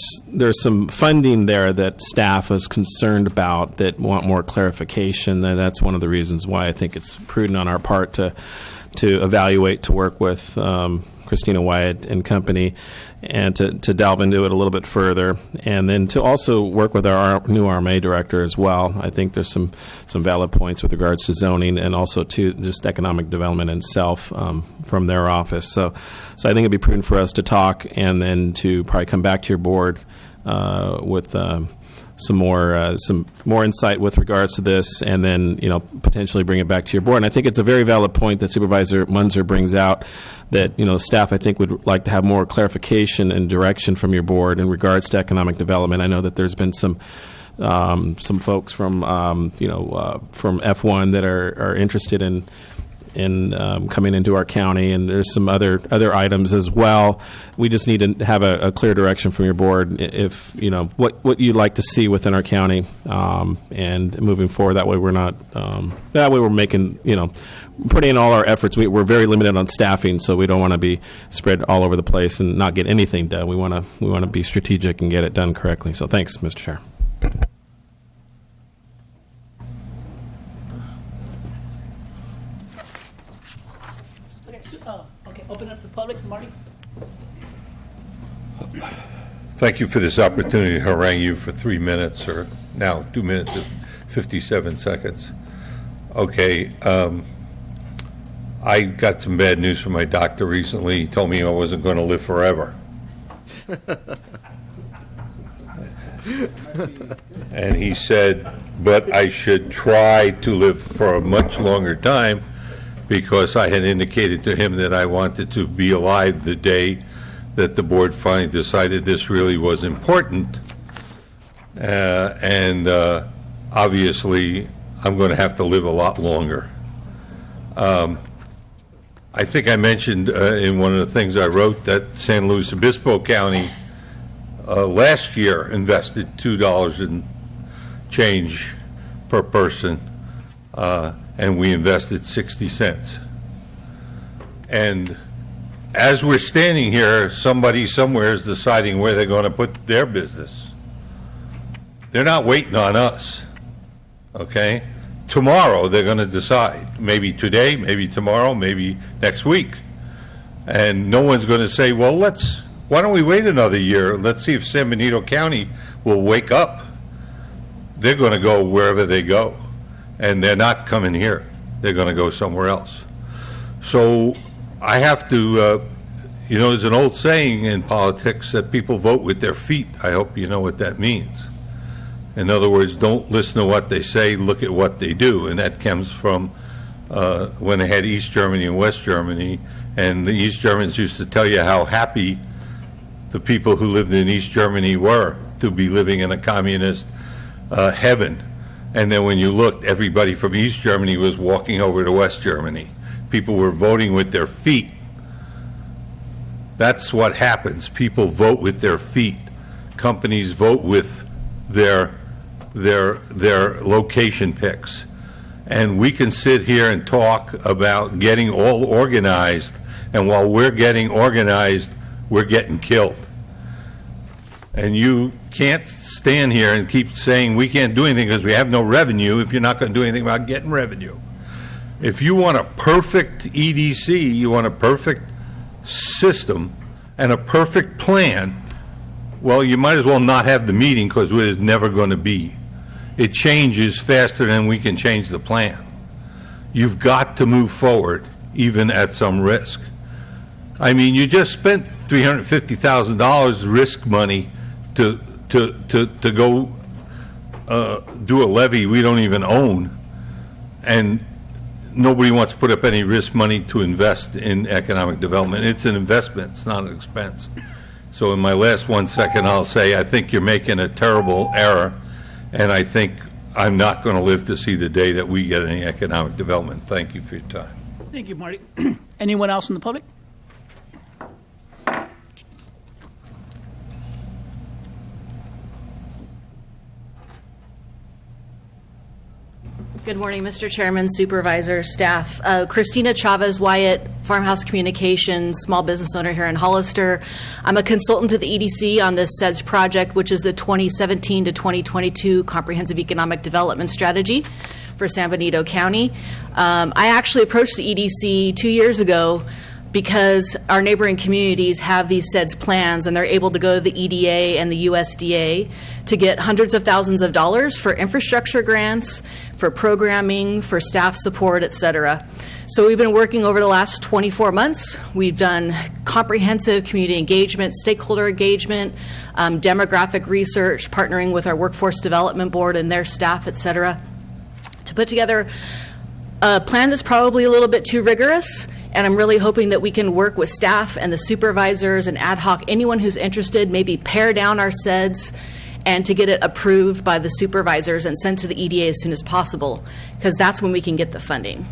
some funding there that staff is concerned about that want more clarification, and that's one of the reasons why I think it's prudent on our part to evaluate, to work with Christina Wyatt and company, and to delve into it a little bit further, and then to also work with our new RMA director as well. I think there's some valid points with regards to zoning and also to just economic development itself from their office. So I think it'd be prudent for us to talk and then to probably come back to your board with some more insight with regards to this, and then potentially bring it back to your board. And I think it's a very valid point that Supervisor Munzer brings out, that staff I think would like to have more clarification and direction from your board in regards to economic development. I know that there's been some folks from from F1 that are interested in coming into our county, and there's some other items as well. We just need to have a clear direction from your board if what you'd like to see within our county, and moving forward. That way we're not we're making putting in all our efforts. We're very limited on staffing, so we don't want to be spread all over the place and not get anything done. We want to be strategic and get it done correctly. So thanks, Mr. Chair. Okay, open up to the public. Marty? Thank you for this opportunity to harangue you for 3 minutes, or now 2 minutes and 57 seconds. Okay, I got some bad news from my doctor recently. He told me I wasn't going to live forever. And he said, but I should try to live for a much longer time, because I had indicated to him that I wanted to be alive the day that the board finally decided this really was important. And obviously, I'm going to have to live a lot longer. I think I mentioned in one of the things I wrote that San Luis Obispo County last year invested $2 and change per person, and we invested 60 cents. And as we're standing here, somebody somewhere is deciding where they're going to put their business. They're not waiting on us, okay? Tomorrow they're going to decide. Maybe today, maybe tomorrow, maybe next week. And no one's going to say, well, why don't we wait another year? Let's see if San Benito County will wake up. They're going to go wherever they go. And they're not coming here. They're going to go somewhere else. So I have to, there's an old saying in politics that people vote with their feet. I hope you know what that means. In other words, don't listen to what they say, look at what they do. And that comes from when they had East Germany and West Germany. And the East Germans used to tell you how happy the people who lived in East Germany were to be living in a communist heaven. And then when you looked, everybody from East Germany was walking over to West Germany. People were voting with their feet. That's what happens. People vote with their feet. Companies vote with their location picks. And we can sit here and talk about getting all organized, and while we're getting organized, we're getting killed. And you can't stand here and keep saying we can't do anything because we have no revenue if you're not going to do anything about getting revenue. If you want a perfect EDC, you want a perfect system and a perfect plan, well, you might as well not have the meeting because it is never going to be. It changes faster than we can change the plan. You've got to move forward, even at some risk. I mean, you just spent $350,000 risk money to go do a levee we don't even own, and nobody wants to put up any risk money to invest in economic development. It's an investment, it's not an expense. So in my last 1 second, I'll say I think you're making a terrible error, and I think I'm not going to live to see the day that we get any economic development. Thank you for your time. Thank you, Marty. Anyone else in the public? Good morning, Mr. Chairman, Supervisor, staff. Christina Chavez Wyatt, Farmhouse Communications, small business owner here in Hollister. I'm a consultant to the EDC on this SEDS project, which is the 2017 to 2022 Comprehensive Economic Development Strategy for San Benito County. I actually approached the EDC 2 years ago because our neighboring communities have these SEDS plans, and they're able to go to the EDA and the USDA to get hundreds of thousands of dollars for infrastructure grants, for programming, for staff support, et cetera. So we've been working over the last 24 months. We've done comprehensive community engagement, stakeholder engagement, demographic research, partnering with our Workforce Development Board and their staff, et cetera, to put together a plan that's probably a little bit too rigorous. And I'm really hoping that we can work with staff and the supervisors and ad hoc, anyone who's interested, maybe pare down our SEDS and to get it approved by the supervisors and sent to the EDA as soon as possible, because that's when we can get the funding.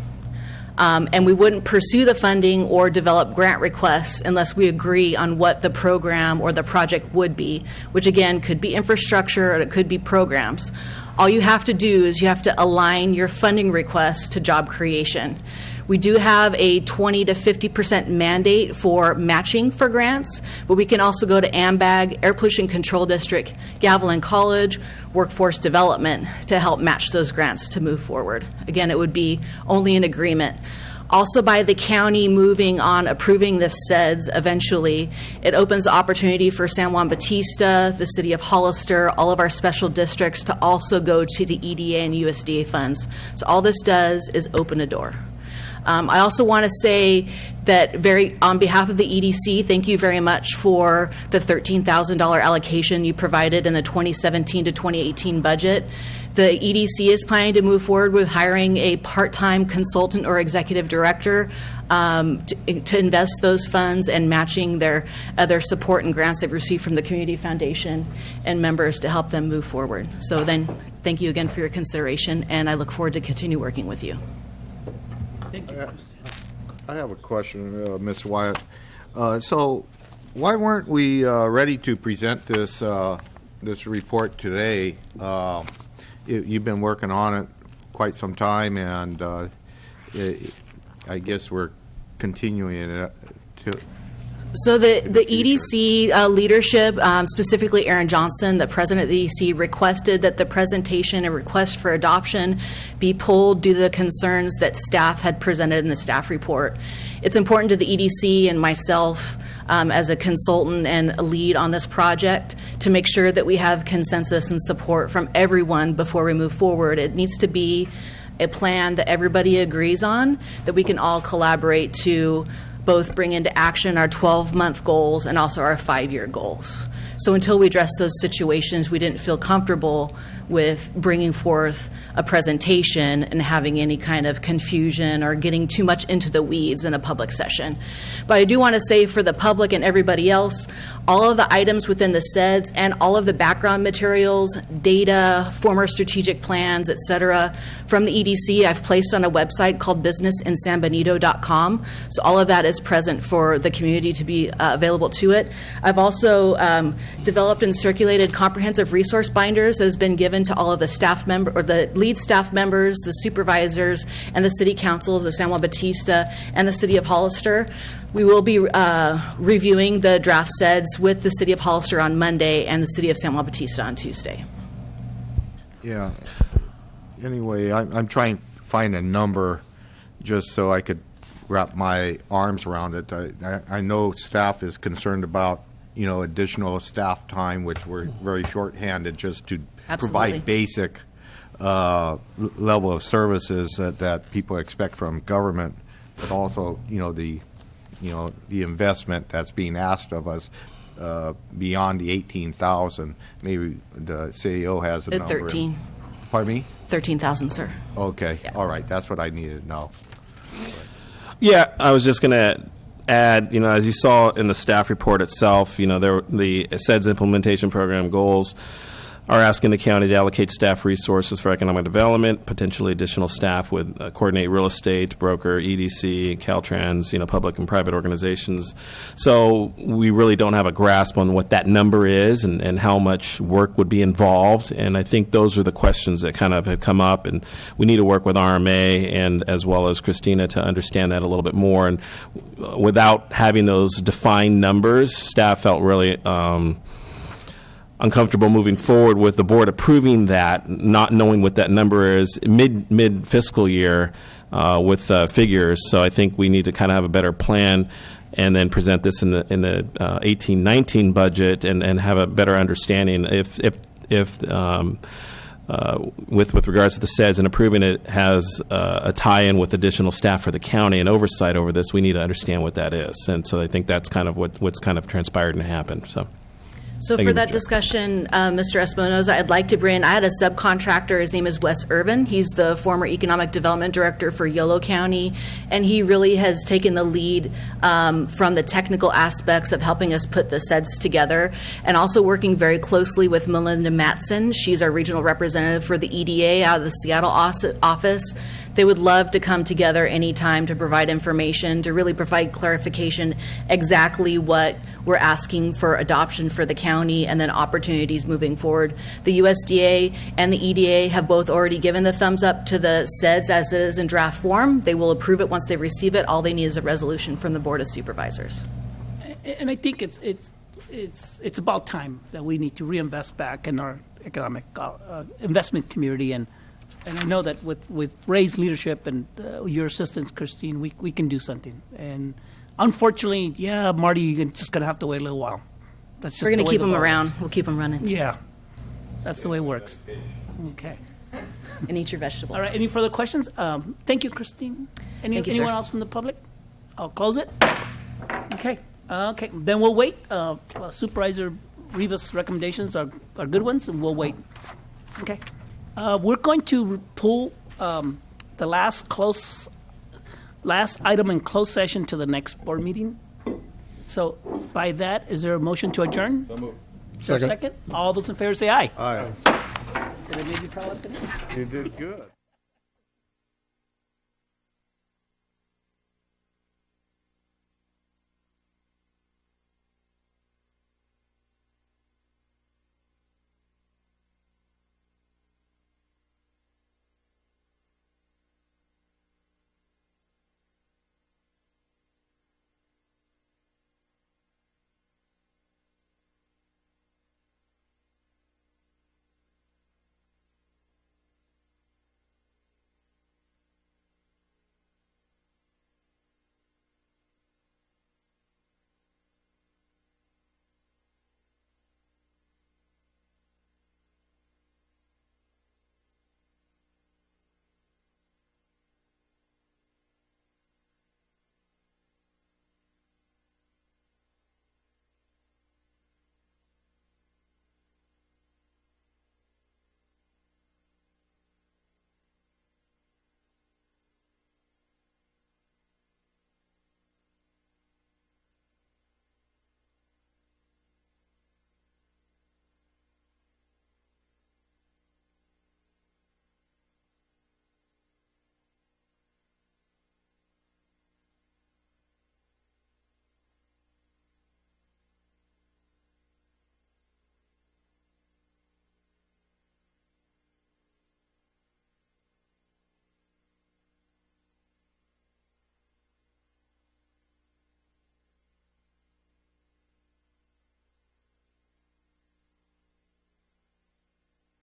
And we wouldn't pursue the funding or develop grant requests unless we agree on what the program or the project would be, which again could be infrastructure or it could be programs. All you have to do is you have to align your funding requests to job creation. We do have a 20 to 50% mandate for matching for grants, but we can also go to AMBAG, Air Pollution Control District, Gavilan College, Workforce Development to help match those grants to move forward. Again, it would be only an agreement. Also, by the county moving on approving this SEDS eventually, it opens the opportunity for San Juan Bautista, the city of Hollister, all of our special districts to also go to the EDA and USDA funds. So all this does is open a door. I also want to say that on behalf of the EDC, thank you very much for the $13,000 allocation you provided in the 2017 to 2018 budget. The EDC is planning to move forward with hiring a part-time consultant or executive director to invest those funds and matching their other support and grants they've received from the Community Foundation and members to help them move forward. So then, thank you again for your consideration, and I look forward to continue working with you. Thank you. I have a question, Ms. Wyatt. So why weren't we ready to present this report today? You've been working on it quite some time, and I guess we're continuing it to. So the EDC leadership, specifically Aaron Johnson, the president of the EDC, requested that the presentation and request for adoption be pulled due to the concerns that staff had presented in the staff report. It's important to the EDC and myself as a consultant and a lead on this project to make sure that we have consensus and support from everyone before we move forward. It needs to be a plan that everybody agrees on, that we can all collaborate to both bring into action our 12-month goals and also our 5-year goals. So until we address those situations, we didn't feel comfortable with bringing forth a presentation and having any kind of confusion or getting too much into the weeds in a public session. But I do want to say for the public and everybody else, all of the items within the SEDS and all of the background materials, data, former strategic plans, et cetera, from the EDC, I've placed on a website called businessinsanbenito.com. So all of that is present for the community to be available to it. I've also developed and circulated comprehensive resource binders that has been given given to all of the staff or the lead staff members, the supervisors, and the city councils of San Juan Bautista and the city of Hollister. We will be reviewing the draft SEDS with the city of Hollister on Monday and the city of San Juan Bautista on Tuesday. Yeah. Anyway, I'm trying to find a number just so I could wrap my arms around it. I know staff is concerned about, additional staff time, which we're very shorthanded just to provide basic level of services that people expect from government, but also, the investment that's being asked of us beyond the 18,000. Maybe the CEO has a number. 13. Pardon me? 13,000, sir. Okay. Yeah. All right. That's what I needed to know. Yeah, I was just going to add, as you saw in the staff report itself, the SEDS implementation program goals are asking the county to allocate staff resources for economic development, potentially additional staff with coordinate real estate, broker, EDC, Caltrans, public and private organizations. So we really don't have a grasp on what that number is and how much work would be involved. And I think those are the questions that kind of have come up, and we need to work with RMA and as well as Christina to understand that a little bit more. And without having those defined numbers, staff felt really uncomfortable moving forward with the board approving that, not knowing what that number is mid fiscal year with figures. So I think we need to kind of have a better plan and then present this in the 18-19 budget and have a better understanding if with regards to the SEDS and approving it has a tie-in with additional staff for the county and oversight over this. We need to understand what that is, and so I think that's kind of what's kind of transpired and happened. So for that discussion, Mr. Espinoza, I'd like to bring, I had a subcontractor, his name is Wes Urban. He's the former Economic Development Director for Yolo County, and he really has taken the lead from the technical aspects of helping us put the SEDS together, and also working very closely with Melinda Matson. She's our regional representative for the EDA out of the Seattle office. They would love to come together anytime to provide information, to really provide clarification exactly what we're asking for adoption for the county and then opportunities moving forward. The USDA and the EDA have both already given the thumbs up to the SEDS as it is in draft form. They will approve it once they receive it. All they need is a resolution from the Board of Supervisors. And I think it's about time that we need to reinvest back in our economic investment community, and I know that with Ray's leadership and your assistance, Christine, we can do something. And unfortunately, Marty, you're just going to have to wait a little while. That's just We're going to keep them around. We'll keep them running. Yeah. That's the way it works. Okay. And eat your vegetables. All right. Any further questions? Thank you, Christine. Thank you, anyone else from the public? I'll close it. Okay. Okay. Then we'll wait. Supervisor Rivas' recommendations are good ones, and we'll wait. Okay. We're going to pull the last item in closed session to the next board meeting. So by that, is there a motion to adjourn? So moved. Second. All those in favor say aye. Aye. Did I make you proud of today? You did good.